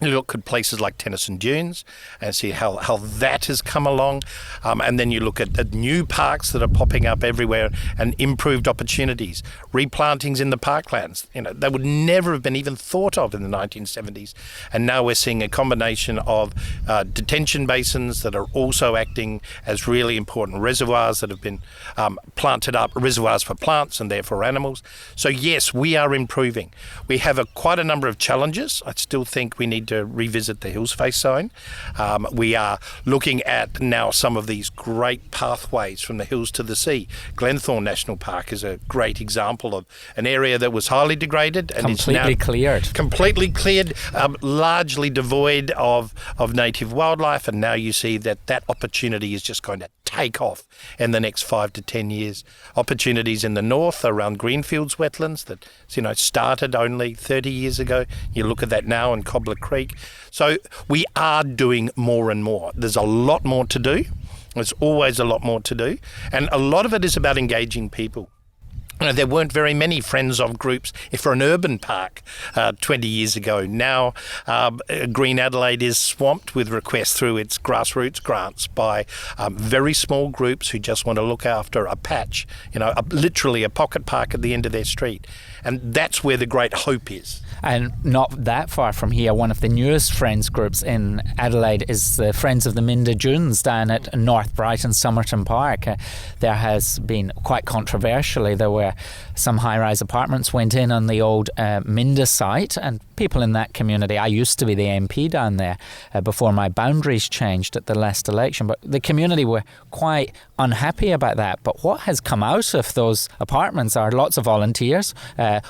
You look at places like Tennyson Dunes and see how that has come along. And then you look at new parks that are popping up everywhere and improved opportunities. Replantings in the parklands, they would never have been even thought of in the 1970s. And now we're seeing a combination of detention basins that are also acting as really important reservoirs that have been planted up, reservoirs for plants and therefore animals. So yes, we are improving. We have quite a number of challenges. I still think we need to revisit the Hills Face Zone. We are looking at now some of these great pathways from the hills to the sea. Glenthorne National Park is a great example of an area that was highly degraded and completely cleared, largely devoid of native wildlife, and now you see that opportunity is just going to take off in the next 5 to 10 years. Opportunities in the north around Greenfields wetlands that started only 30 years ago. You look at that now in Cobbler Creek. So we are doing more and more. There's a lot more to do. There's always a lot more to do. And a lot of it is about engaging people. There weren't very many friends of groups for an urban park 20 years ago. Now, Green Adelaide is swamped with requests through its grassroots grants by very small groups who just want to look after a patch, literally a pocket park at the end of their street. And that's where the great hope is. And not that far from here, one of the newest Friends groups in Adelaide is the Friends of the Minda Dunes down at North Brighton Somerton Park. There has been, quite controversially, there were some high-rise apartments went in on the old Minda site, and people in that community, I used to be the MP down there before my boundaries changed at the last election, but the community were quite unhappy about that. But what has come out of those apartments are lots of volunteers,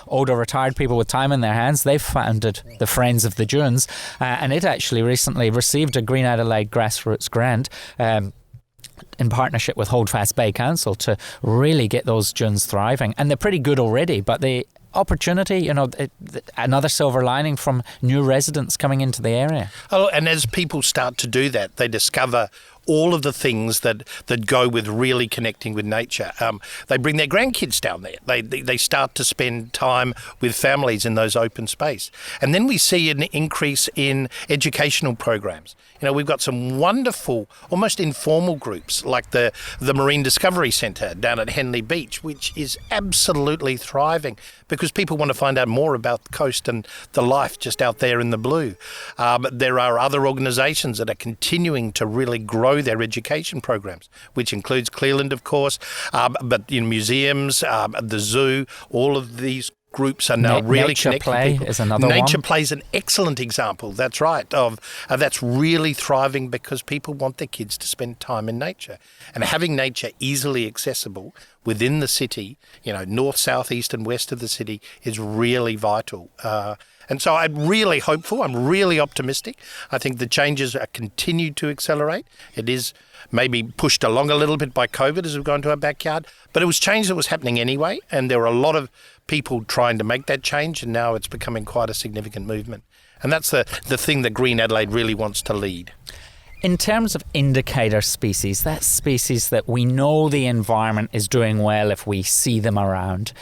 older retired people with time in their hands. They've founded the Friends of the Dunes, and it actually recently received a Green Adelaide grassroots grant in partnership with Holdfast Bay Council to really get those dunes thriving. And they're pretty good already, but the opportunity, another silver lining from new residents coming into the area. Oh, and as people start to do that, they discover all of the things that go with really connecting with nature. They bring their grandkids down there. They start to spend time with families in those open space. And then we see an increase in educational programs. We've got some wonderful, almost informal groups like the Marine Discovery Centre down at Henley Beach, which is absolutely thriving because people want to find out more about the coast and the life just out there in the blue. There are other organisations that are continuing to really grow their education programs, which includes Cleland, of course, but in museums, the zoo, all of these groups are now really Nature connecting Play people. is another one. Nature Play is an excellent example, that's right, of that's really thriving because people want their kids to spend time in nature. And having nature easily accessible within the city, north, south, east and west of the city is really vital. And so I'm really hopeful, I'm really optimistic. I think the changes are continued to accelerate. It is maybe pushed along a little bit by COVID as we've gone to our backyard, but it was change that was happening anyway, and there were a lot of people trying to make that change, and now it's becoming quite a significant movement. And that's the thing that Green Adelaide really wants to lead. In terms of indicator species, that's species that we know the environment is doing well if we see them around.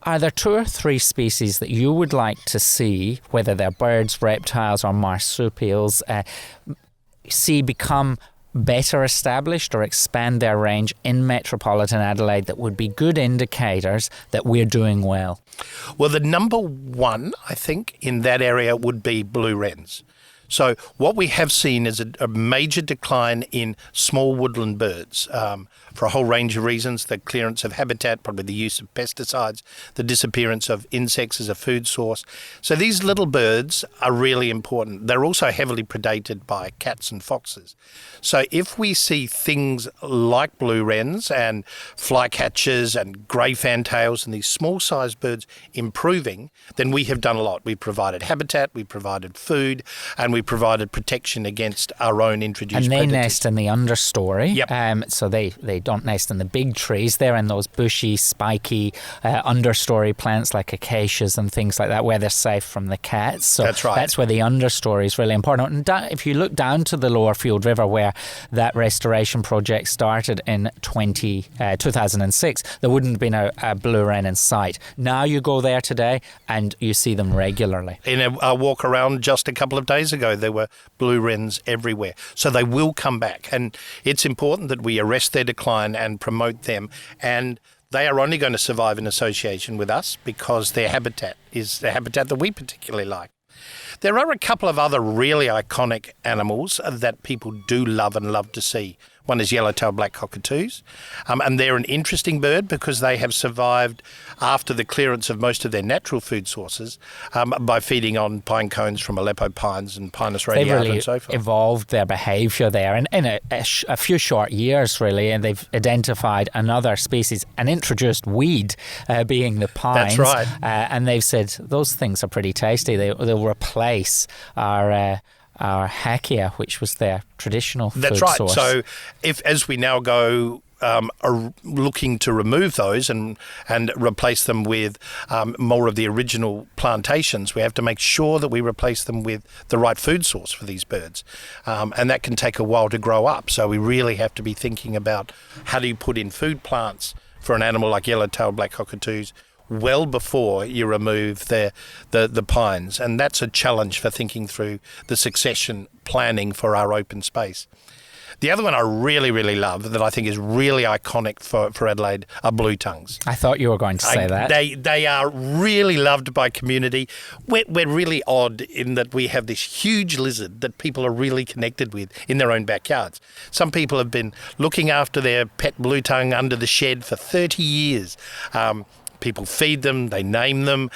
Are there 2 or 3 species that you would like to see, whether they're birds, reptiles or marsupials, see become better established or expand their range in metropolitan Adelaide that would be good indicators that we're doing well? Well, the number one, I think, in that area would be blue wrens. So what we have seen is a major decline in small woodland birds for a whole range of reasons: the clearance of habitat, probably the use of pesticides, the disappearance of insects as a food source. So these little birds are really important. They're also heavily predated by cats and foxes. So if we see things like blue wrens and flycatchers and grey fantails and these small-sized birds improving, then we have done a lot. We've provided habitat, we've provided food, and we provided protection against our own introduced predators. And they nest in the understory. Yep. So they don't nest in the big trees. They're in those bushy, spiky understory plants like acacias and things like that, where they're safe from the cats. So that's right. That's where the understory is really important. And if you look down to the Lower Field River, where that restoration project started in 2006, there wouldn't have been a blue wren in sight. Now you go there today and you see them regularly. In a walk around just a couple of days ago, there were blue wrens everywhere. So they will come back. And it's important that we arrest their decline and promote them. And they are only going to survive in association with us because their habitat is the habitat that we particularly like. There are a couple of other really iconic animals that people do love and love to see. One is yellow-tailed black cockatoos, and they're an interesting bird because they have survived after the clearance of most of their natural food sources by feeding on pine cones from Aleppo pines and Pinus radiata and so forth. They've evolved their behaviour there in a few short years, really, and they've identified another species, an introduced weed, being the pines. That's right. And they've said those things are pretty tasty. They'll replace our Hackia, which was their traditional food That's right. source. So as we now go are looking to remove those and replace them with more of the original plantations, we have to make sure that we replace them with the right food source for these birds. And that can take a while to grow up. So we really have to be thinking about how do you put in food plants for an animal like yellow-tailed black cockatoos well before you remove the pines. And that's a challenge for thinking through the succession planning for our open space. The other one I really, really love that I think is really iconic for Adelaide are blue tongues. I thought you were going to say that. They are really loved by community. We're really odd in that we have this huge lizard that people are really connected with in their own backyards. Some people have been looking after their pet blue tongue under the shed for 30 years. People feed them, they name them,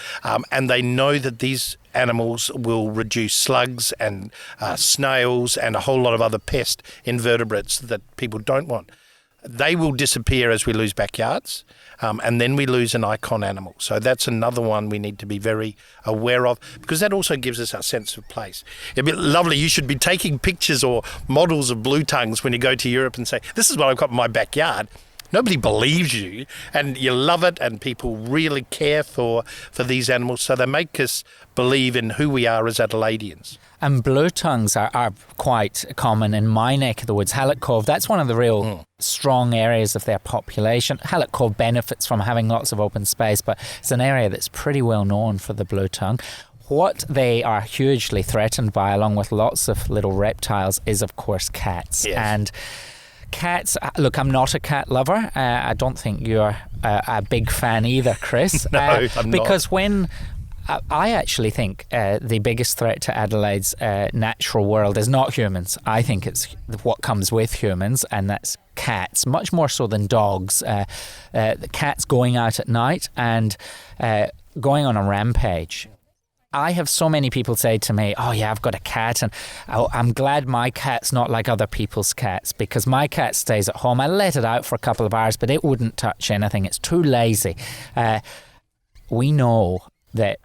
and they know that these animals will reduce slugs and snails and a whole lot of other pest invertebrates that people don't want. They will disappear as we lose backyards, and then we lose an icon animal. So that's another one we need to be very aware of, because that also gives us our sense of place. It'd be lovely. You should be taking pictures or models of blue tongues when you go to Europe and say, this is what I've got in my backyard. Nobody believes you, and you love it, and people really care for these animals, so they make us believe in who we are as Adelaideans. And blue tongues are quite common in my neck of the woods. Hallett Cove, that's one of the real strong areas of their population. Hallett Cove benefits from having lots of open space, but it's an area that's pretty well known for the blue tongue. What they are hugely threatened by, along with lots of little reptiles, is, of course, cats. Yes. And cats, look, I'm not a cat lover. I don't think you're a big fan either, Chris. No, I'm not. Because when I actually think the biggest threat to Adelaide's natural world is not humans. I think it's what comes with humans, and that's cats, much more so than dogs. The cats going out at night and going on a rampage. I have so many people say to me, oh yeah, I've got a cat and I'm glad my cat's not like other people's cats because my cat stays at home. I let it out for a couple of hours, but it wouldn't touch anything. It's too lazy. We know that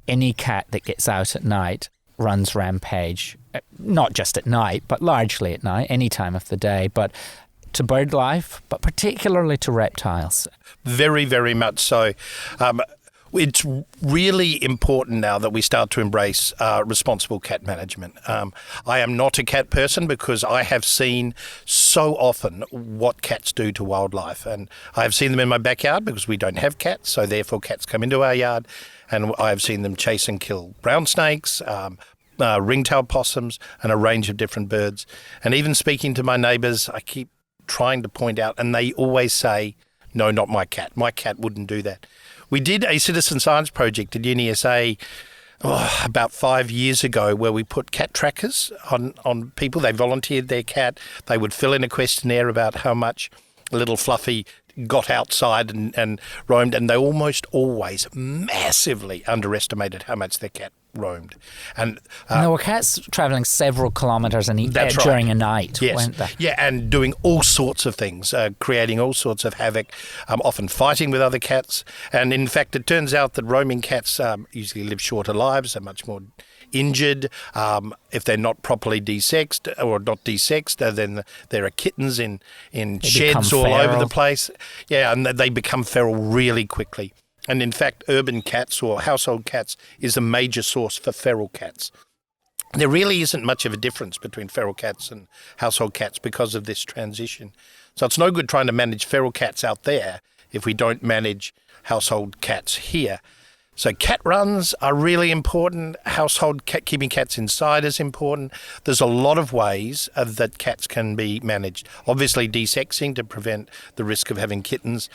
any cat that gets out at night runs rampage, not just at night, but largely at night, any time of the day, but to bird life, but particularly to reptiles. Very, very much so. It's really important now that we start to embrace responsible cat management. I am not a cat person because I have seen so often what cats do to wildlife. And I have seen them in my backyard because we don't have cats, so therefore cats come into our yard. And I have seen them chase and kill brown snakes, ringtail possums, and a range of different birds. And even speaking to my neighbours, I keep trying to point out, and they always say, no, not my cat. My cat wouldn't do that. We did a citizen science project at UniSA about 5 years ago where we put cat trackers on people. They volunteered their cat. They would fill in a questionnaire about how much little Fluffy got outside and roamed, and they almost always massively underestimated how much their cat roamed. And there were cats travelling several kilometres during a night, weren't they? Yeah, and doing all sorts of things, creating all sorts of havoc, often fighting with other cats. And in fact, it turns out that roaming cats usually live shorter lives, are much more injured. If they're not properly desexed or not desexed, then there are kittens in sheds all over the place. Yeah, and they become feral really quickly. And in fact, urban cats or household cats is a major source for feral cats. There really isn't much of a difference between feral cats and household cats because of this transition. So it's no good trying to manage feral cats out there if we don't manage household cats here. So cat runs are really important. Household keeping cats inside is important. There's a lot of ways that cats can be managed. Obviously, desexing to prevent the risk of having kittens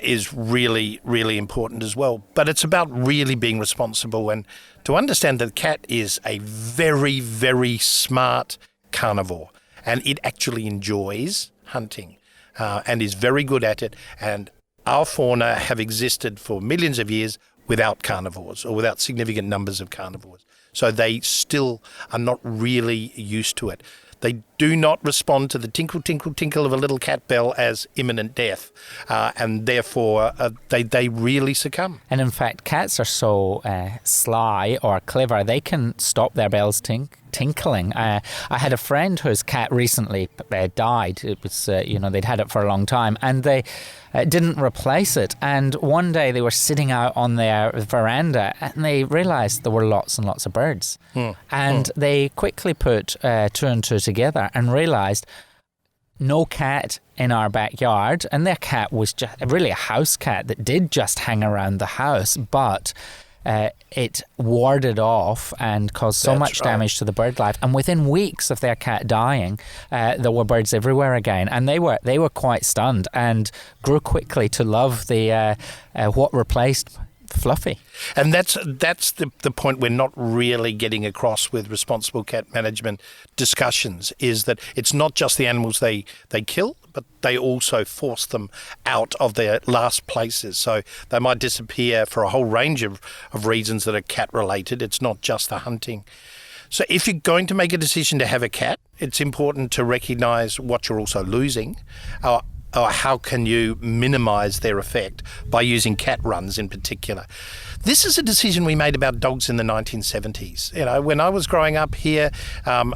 is really, really important as well. But it's about really being responsible and to understand that the cat is a very, very smart carnivore and it actually enjoys hunting and is very good at it. And our fauna have existed for millions of years without carnivores or without significant numbers of carnivores. So they still are not really used to it. They do not respond to the tinkle, tinkle, tinkle of a little cat bell as imminent death, and therefore they really succumb. And in fact, cats are so sly or clever, they can stop their bells tinkling. I had a friend whose cat recently died. It was, they'd had it for a long time, and they didn't replace it. And one day they were sitting out on their veranda, and they realised there were lots and lots of birds. And they quickly put two and two together and realised no cat in our backyard, and their cat was just really a house cat that did just hang around the house, but it warded off and caused so much damage to the bird life. And within weeks of their cat dying, there were birds everywhere again, and they were quite stunned and grew quickly to love the what replaced Fluffy. And that's the point we're not really getting across with responsible cat management discussions, is that it's not just the animals they kill, but they also force them out of their last places. So they might disappear for a whole range of reasons that are cat related. It's not just the hunting. So if you're going to make a decision to have a cat, it's important to recognise what you're also losing. Or how can you minimise their effect by using cat runs in particular. This is a decision we made about dogs in the 1970s. When I was growing up here,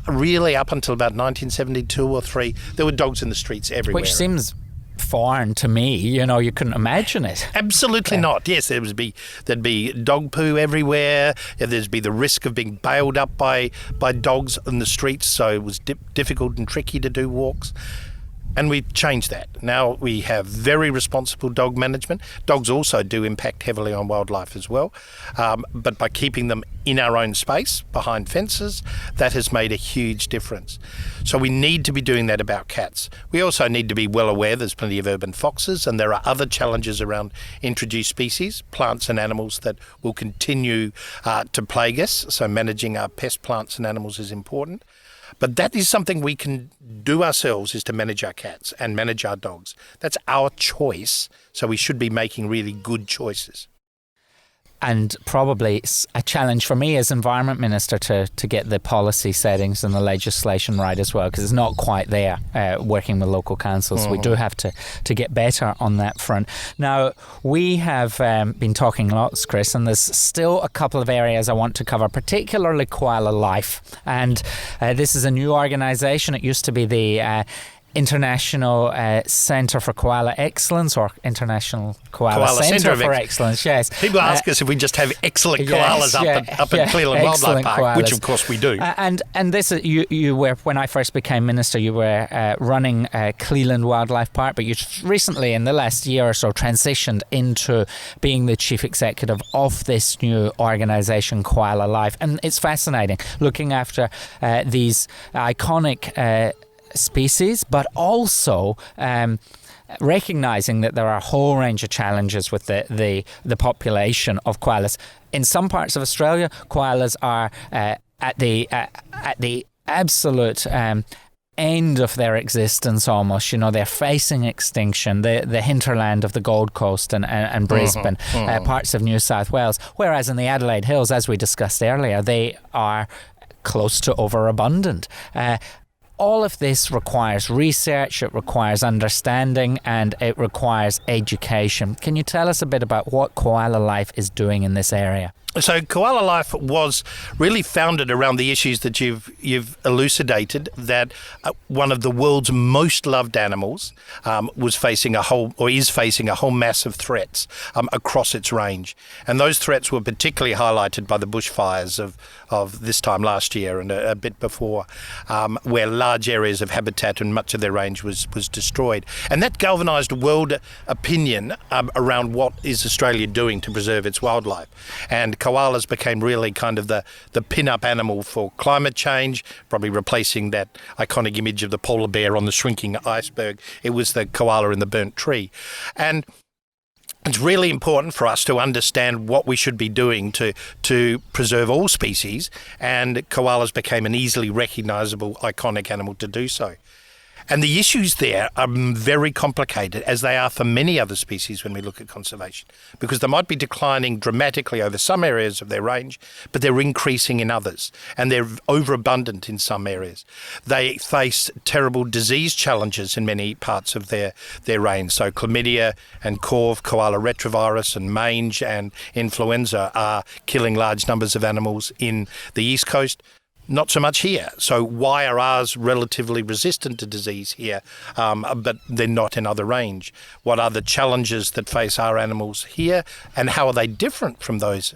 really up until about 1972 or 3, there were dogs in the streets everywhere. Which seems foreign to me. You couldn't imagine it. Absolutely not. Yes, there'd be dog poo everywhere. There'd be the risk of being bailed up by dogs in the streets, so it was difficult and tricky to do walks. And we've changed that. Now we have very responsible dog management. Dogs also do impact heavily on wildlife as well. But by keeping them in our own space, behind fences, that has made a huge difference. So we need to be doing that about cats. We also need to be well aware there's plenty of urban foxes, and there are other challenges around introduced species, plants and animals, that will continue to plague us. So managing our pest plants and animals is important. But that is something we can do ourselves, is to manage our cats and manage our dogs. That's our choice, so we should be making really good choices. and probably a challenge for me as Environment Minister to get the policy settings and the legislation right as well, because it's not quite there working with local councils. We do have to get better on that front. Now, we have been talking lots, Chris, and there's still a couple of areas I want to cover, particularly Koala Life. And this is a new organisation. It used to be the International Centre for Koala Excellence, or International Koala Centre for Excellence, yes. People ask us if we just have excellent koalas up in Cleland Wildlife Park, koalas. Which of course we do. And this, you were, when I first became Minister, you were running Cleland Wildlife Park, but you recently, in the last year or so, transitioned into being the Chief Executive of this new organisation, Koala Life. And it's fascinating, looking after these iconic species, but also recognising that there are a whole range of challenges with the population of koalas. In some parts of Australia, koalas are at the absolute end of their existence almost. You know, they're facing extinction. The hinterland of the Gold Coast and Brisbane, parts of New South Wales. Whereas in the Adelaide Hills, as we discussed earlier, they are close to overabundant. All of this requires research, it requires understanding, and it requires education. Can you tell us a bit about what Koala Life is doing in this area? So Koala Life was really founded around the issues that you've elucidated, that one of the world's most loved animals is facing a whole mass of threats across its range. And those threats were particularly highlighted by the bushfires of this time last year and a bit before, where large areas of habitat and much of their range was destroyed. And that galvanised world opinion around what is Australia doing to preserve its wildlife. And koalas became really kind of the pin-up animal for climate change, probably replacing that iconic image of the polar bear on the shrinking iceberg. It was the koala in the burnt tree. And it's really important for us to understand what we should be doing to preserve all species, and koalas became an easily recognisable, iconic animal to do so. And the issues there are very complicated, as they are for many other species when we look at conservation, because they might be declining dramatically over some areas of their range, but they're increasing in others, and they're overabundant in some areas. They face terrible disease challenges in many parts of their range. So chlamydia and corv, koala retrovirus and mange and influenza are killing large numbers of animals in the East Coast. Not so much here. So why are ours relatively resistant to disease here, but they're not in other range? What are the challenges that face our animals here, and how are they different from those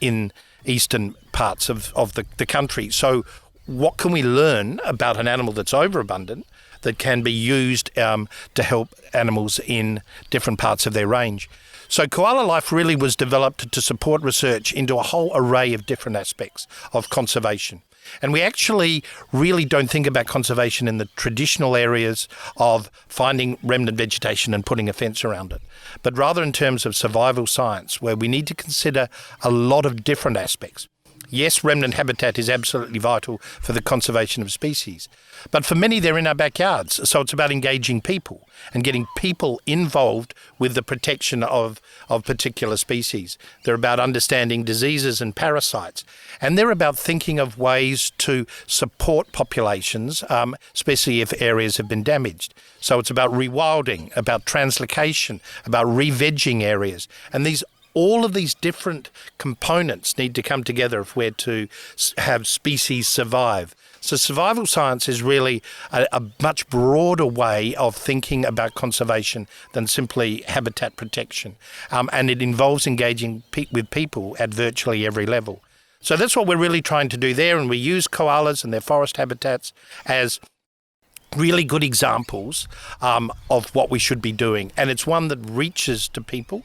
in eastern parts of the country? So what can we learn about an animal that's overabundant that can be used to help animals in different parts of their range? So Koala Life really was developed to support research into a whole array of different aspects of conservation. And we actually really don't think about conservation in the traditional areas of finding remnant vegetation and putting a fence around it, but rather in terms of survival science, where we need to consider a lot of different aspects. Yes, remnant habitat is absolutely vital for the conservation of species, but for many they're in our backyards. So it's about engaging people and getting people involved with the protection of particular species. They're about understanding diseases and parasites, and they're about thinking of ways to support populations, especially if areas have been damaged. So it's about rewilding, about translocation, about re-vegging areas, and all of these different components need to come together if we're to have species survive. So survival science is really a much broader way of thinking about conservation than simply habitat protection. And it involves engaging with people at virtually every level. So that's what we're really trying to do there, and we use koalas and their forest habitats as really good examples of what we should be doing. And it's one that reaches to people.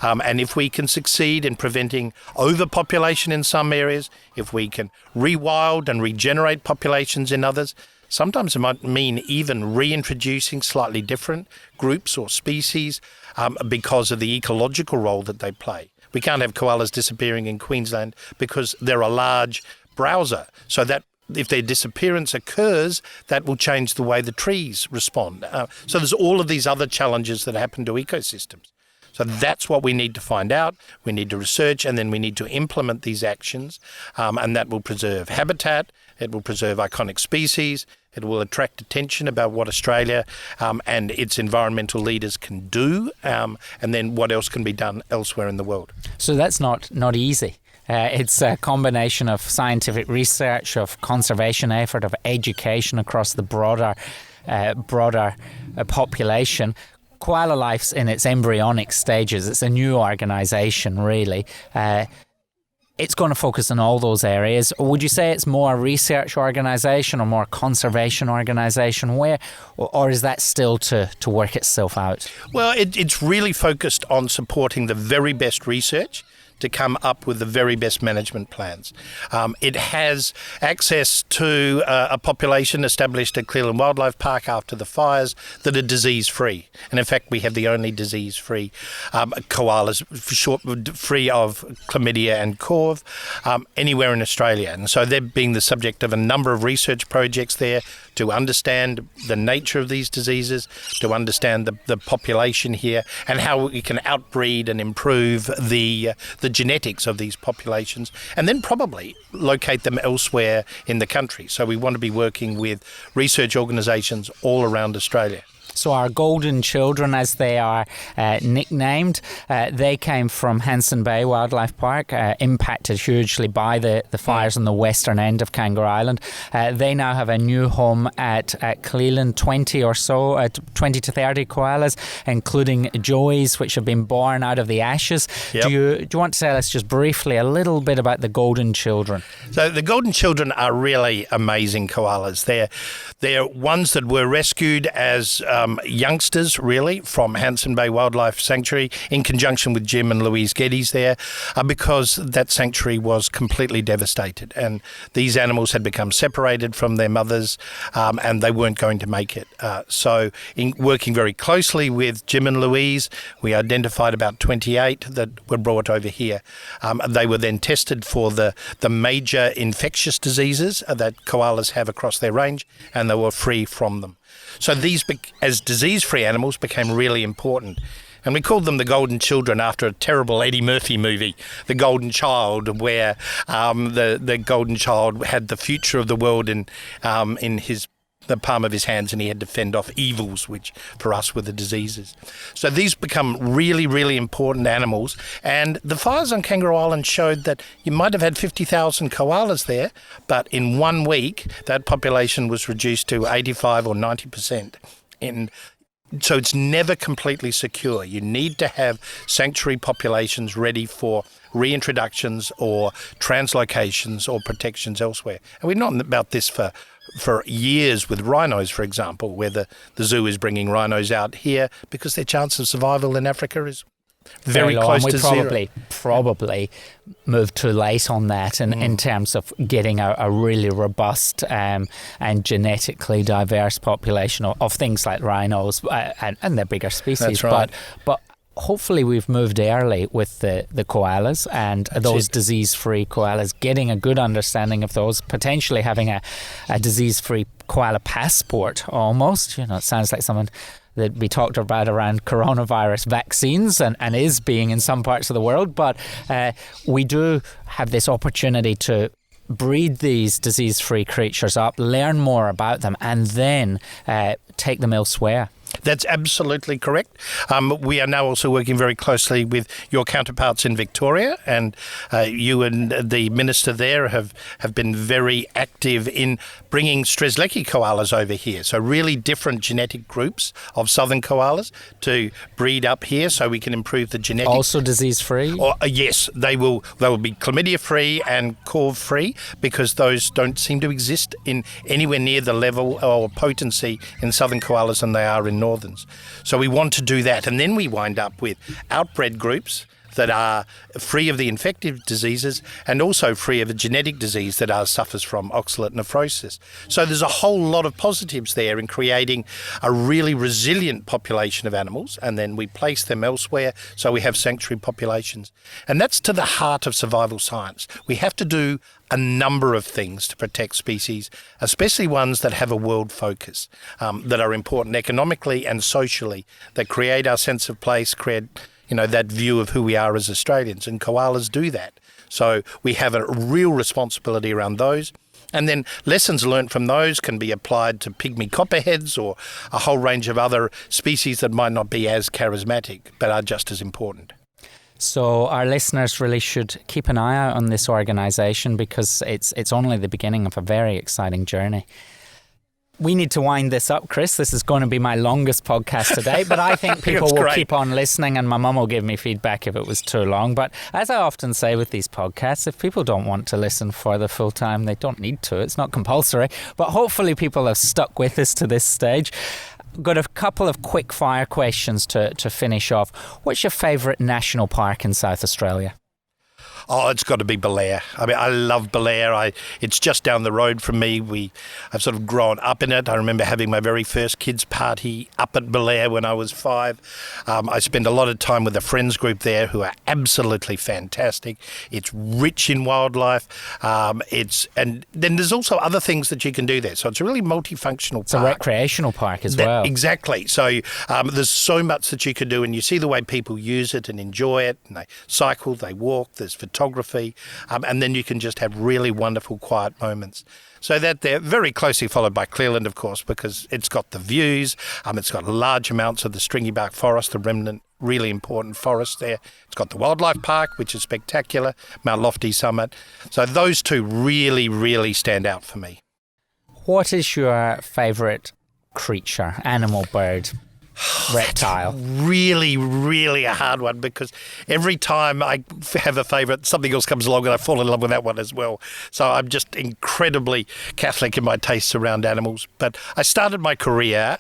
And if we can succeed in preventing overpopulation in some areas, if we can rewild and regenerate populations in others, sometimes it might mean even reintroducing slightly different groups or species because of the ecological role that they play. We can't have koalas disappearing in Queensland because they're a large browser. So that if their disappearance occurs, that will change the way the trees respond. So there's all of these other challenges that happen to ecosystems. So that's what we need to find out. We need to research, and then we need to implement these actions, and that will preserve habitat, it will preserve iconic species, it will attract attention about what Australia and its environmental leaders can do, and then what else can be done elsewhere in the world. So that's not easy. It's a combination of scientific research, of conservation effort, of education across the broader population. Koala Life's in its embryonic stages. It's a new organisation, really. It's going to focus on all those areas. Would you say it's more a research organisation or more a conservation organisation? Or is that still to work itself out? Well, it's really focused on supporting the very best research to come up with the very best management plans. It has access to a population established at Cleveland Wildlife Park after the fires that are disease-free. And in fact, we have the only disease-free koalas free of chlamydia and corv anywhere in Australia. And so they're being the subject of a number of research projects there to understand the nature of these diseases, to understand the population here, and how we can outbreed and improve the genetics of these populations, and then probably locate them elsewhere in the country. So we want to be working with research organisations all around Australia. So our golden children, as they are nicknamed, they came from Hanson Bay Wildlife Park, impacted hugely by the fires on the western end of Kangaroo Island. They now have a new home at Cleland, 20 to 30 koalas, including joeys, which have been born out of the ashes. Yep. Do you want to tell us just briefly a little bit about the golden children? So the golden children are really amazing koalas. They're ones that were rescued as youngsters, really, from Hanson Bay Wildlife Sanctuary in conjunction with Jim and Louise Geddes there, because that sanctuary was completely devastated, and these animals had become separated from their mothers, and they weren't going to make it. So in working very closely with Jim and Louise, we identified about 28 that were brought over here. They were then tested for the major infectious diseases that koalas have across their range, and they were free from them. So these, as disease-free animals, became really important. And we called them the Golden Children after a terrible Eddie Murphy movie, The Golden Child, where the Golden Child had the future of the world in the palm of his hands, and he had to fend off evils, which for us were the diseases. So these become really, really important animals. And the fires on Kangaroo Island showed that you might have had 50,000 koalas there, but in 1 week, that population was reduced to 85 or 90%. So it's never completely secure. You need to have sanctuary populations ready for reintroductions or translocations or protections elsewhere. And we've known about this for years with rhinos, for example, where the zoo is bringing rhinos out here because their chance of survival in Africa is very close to zero. We probably moved too late on that in terms of getting a really robust and genetically diverse population of things like rhinos and their bigger species. That's right. But hopefully we've moved early with the koalas and those disease-free koalas, getting a good understanding of those, potentially having a disease-free koala passport almost. You know, it sounds like something that we talked about around coronavirus vaccines and is being in some parts of the world. But we do have this opportunity to breed these disease-free creatures up, learn more about them, and then take them elsewhere. That's absolutely correct. We are now also working very closely with your counterparts in Victoria, and you and the minister there have been very active in bringing Strzelecki koalas over here. So really different genetic groups of southern koalas to breed up here so we can improve the genetics. Also disease-free? Yes, they will be chlamydia-free and corv-free, because those don't seem to exist in anywhere near the level or potency in southern koalas than they are in northerns. So we want to do that, and then we wind up with outbred groups that are free of the infective diseases and also free of a genetic disease that suffers from oxalate nephrosis. So there's a whole lot of positives there in creating a really resilient population of animals, and then we place them elsewhere so we have sanctuary populations. And that's to the heart of survival science. We have to do a number of things to protect species, especially ones that have a world focus, that are important economically and socially, that create our sense of place, create that view of who we are as Australians, and koalas do that. So we have a real responsibility around those. And then lessons learnt from those can be applied to pygmy copperheads or a whole range of other species that might not be as charismatic, but are just as important. So our listeners really should keep an eye out on this organisation, because it's only the beginning of a very exciting journey. We need to wind this up, Chris. This is going to be my longest podcast today, but I think people will keep on listening, and my mum will give me feedback if it was too long. But as I often say with these podcasts, if people don't want to listen for the full time, they don't need to. It's not compulsory. But hopefully people have stuck with us to this stage. Got a couple of quick fire questions to finish off. What's your favourite national park in South Australia? Oh, it's got to be Belair. I mean, I love Belair. It's just down the road from me. I've sort of grown up in it. I remember having my very first kids' party up at Belair when I was 5. I spent a lot of time with a friends group there who are absolutely fantastic. It's rich in wildlife. And then there's also other things that you can do there. So it's a really multifunctional park. It's a recreational park as well. Exactly. So there's so much that you can do, and you see the way people use it and enjoy it. And they cycle, they walk, there's photography, and then you can just have really wonderful quiet moments. So that they're very closely followed by Clearland, of course, because it's got the views, it's got large amounts of the stringy bark forest, the remnant really important forest there. It's got the wildlife park, which is spectacular, Mount Lofty Summit. So those two really, really stand out for me. What is your favourite creature, animal, bird? Reptile? Really, really a hard one, because every time I have a favourite, something else comes along and I fall in love with that one as well. So I'm just incredibly Catholic in my tastes around animals. But I started my career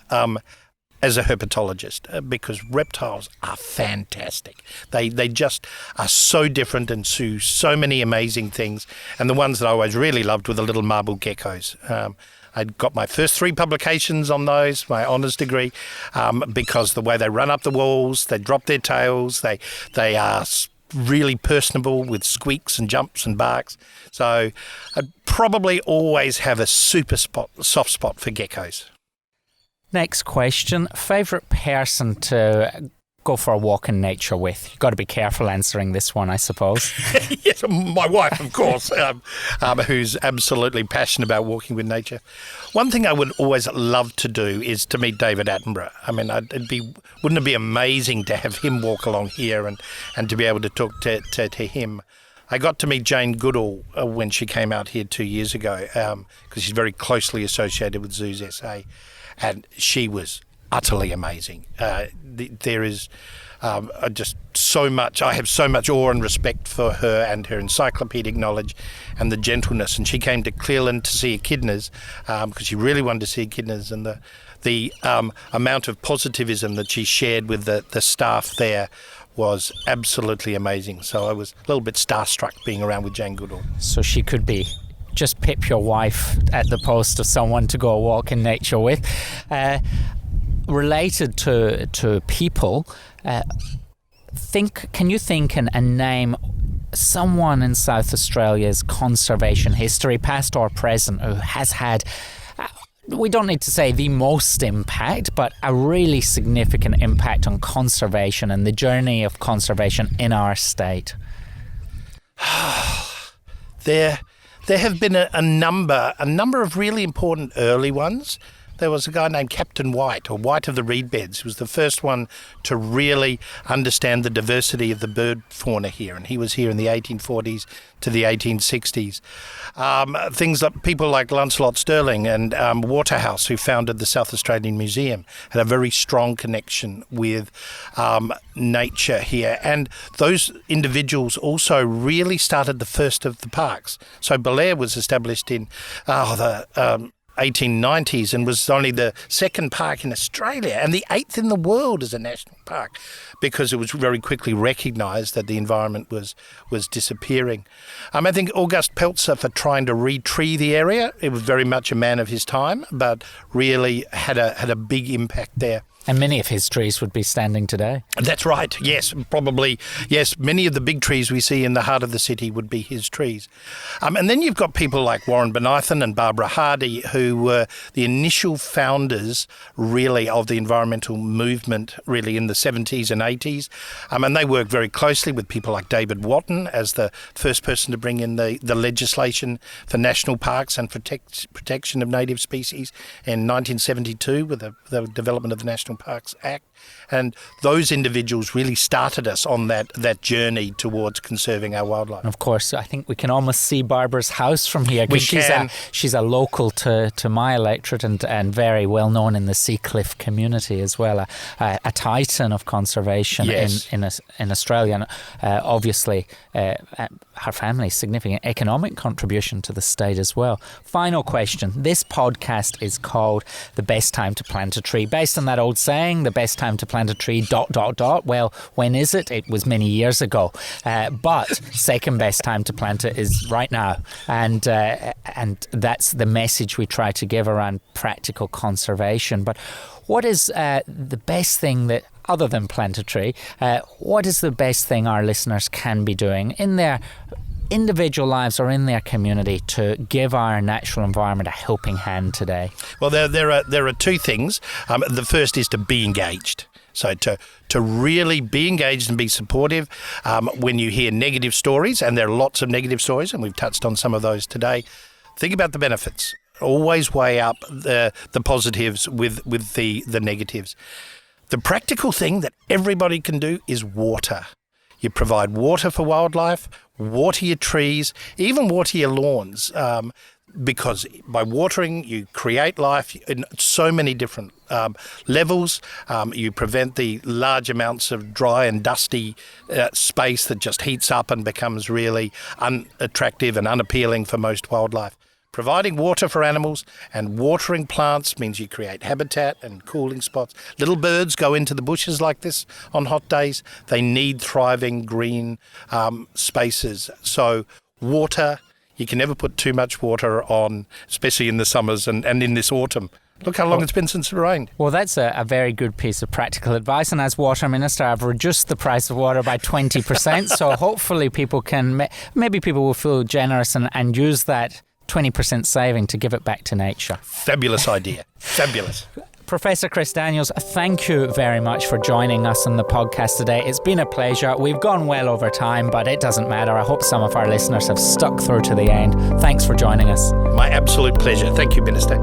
as a herpetologist because reptiles are fantastic. They just are so different and do so many amazing things. And the ones that I always really loved were the little marble geckos. I got my first 3 publications on those, my honours degree, because the way they run up the walls, they drop their tails, they are really personable with squeaks and jumps and barks. So I'd probably always have a soft spot for geckos. Next question. Favourite person to go for a walk in nature with? You've got to be careful answering this one, I suppose. Yes, my wife, of course, who's absolutely passionate about walking with nature. One thing I would always love to do is to meet David Attenborough. I mean, wouldn't it be amazing to have him walk along here and to be able to talk to him? I got to meet Jane Goodall when she came out here 2 years ago, because she's very closely associated with Zoos SA, and she was utterly amazing. There is just so much. I have so much awe and respect for her and her encyclopedic knowledge and the gentleness. And she came to Clearland to see echidnas because she really wanted to see echidnas, and the amount of positivism that she shared with the staff there was absolutely amazing. So I was a little bit starstruck being around with Jane Goodall. So she could be just pip your wife at the post of someone to go walk in nature with. Related to people, can you think and name someone in South Australia's conservation history, past or present, who has had, we don't need to say the most impact, but a really significant impact on conservation and the journey of conservation in our state? There have been a number of really important early ones. There was a guy named Captain White, or White of the Reed Beds, who was the first one to really understand the diversity of the bird fauna here, and he was here in the 1840s to the 1860s. Things like people like Lancelot Sterling and Waterhouse, who founded the South Australian Museum, had a very strong connection with nature here, and those individuals also really started the first of the parks. So Belair was established in the 1890s and was only the 2nd park in Australia and the 8th in the world as a national park, because it was very quickly recognised that the environment was disappearing. I think August Peltzer, for trying to retree the area, it was very much a man of his time, but really had a big impact there. And many of his trees would be standing today. That's right. Yes, probably. Yes, many of the big trees we see in the heart of the city would be his trees. And then you've got people like Warren Benithan and Barbara Hardy, who were the initial founders, really, of the environmental movement, really, in the 70s and 80s. And they worked very closely with people like David Watton as the first person to bring in the legislation for national parks and protection of native species in 1972 with the development of the National Parks Act, and those individuals really started us on that journey towards conserving our wildlife. And of course, I think we can almost see Barbara's house from here. She's a local to my electorate and very well known in the Seacliff community as well. A titan of conservation in Australia, and obviously her family's significant economic contribution to the state as well. Final question: this podcast is called "The Best Time to Plant a Tree," based on that old saying, the best time to plant a tree, ... Well, when is it? It was many years ago. But second best time to plant it is right now. And that's the message we try to give around practical conservation. But what is the best thing that, other than plant a tree, what is the best thing our listeners can be doing in their individual lives or in their community to give our natural environment a helping hand today? Well, there are two things. The first is to be engaged. So to really be engaged and be supportive when you hear negative stories, and there are lots of negative stories, and we've touched on some of those today, think about the benefits. Always weigh up the positives with the negatives. The practical thing that everybody can do is water. You provide water for wildlife, water your trees, even water your lawns, because by watering you create life in so many different levels. You prevent the large amounts of dry and dusty space that just heats up and becomes really unattractive and unappealing for most wildlife. Providing water for animals and watering plants means you create habitat and cooling spots. Little birds go into the bushes like this on hot days. They need thriving green spaces. So water, you can never put too much water on, especially in the summers and in this autumn. Look how long it's been since it rained. Well, that's a very good piece of practical advice. And as Water Minister, I've reduced the price of water by 20%. So hopefully people will feel generous and use that 20% saving to give it back to nature. Fabulous idea. Fabulous. Professor Chris Daniels, thank you very much for joining us on the podcast today. It's been a pleasure. We've gone well over time, but it doesn't matter. I hope some of our listeners have stuck through to the end. Thanks for joining us. My absolute pleasure. Thank you, Minister.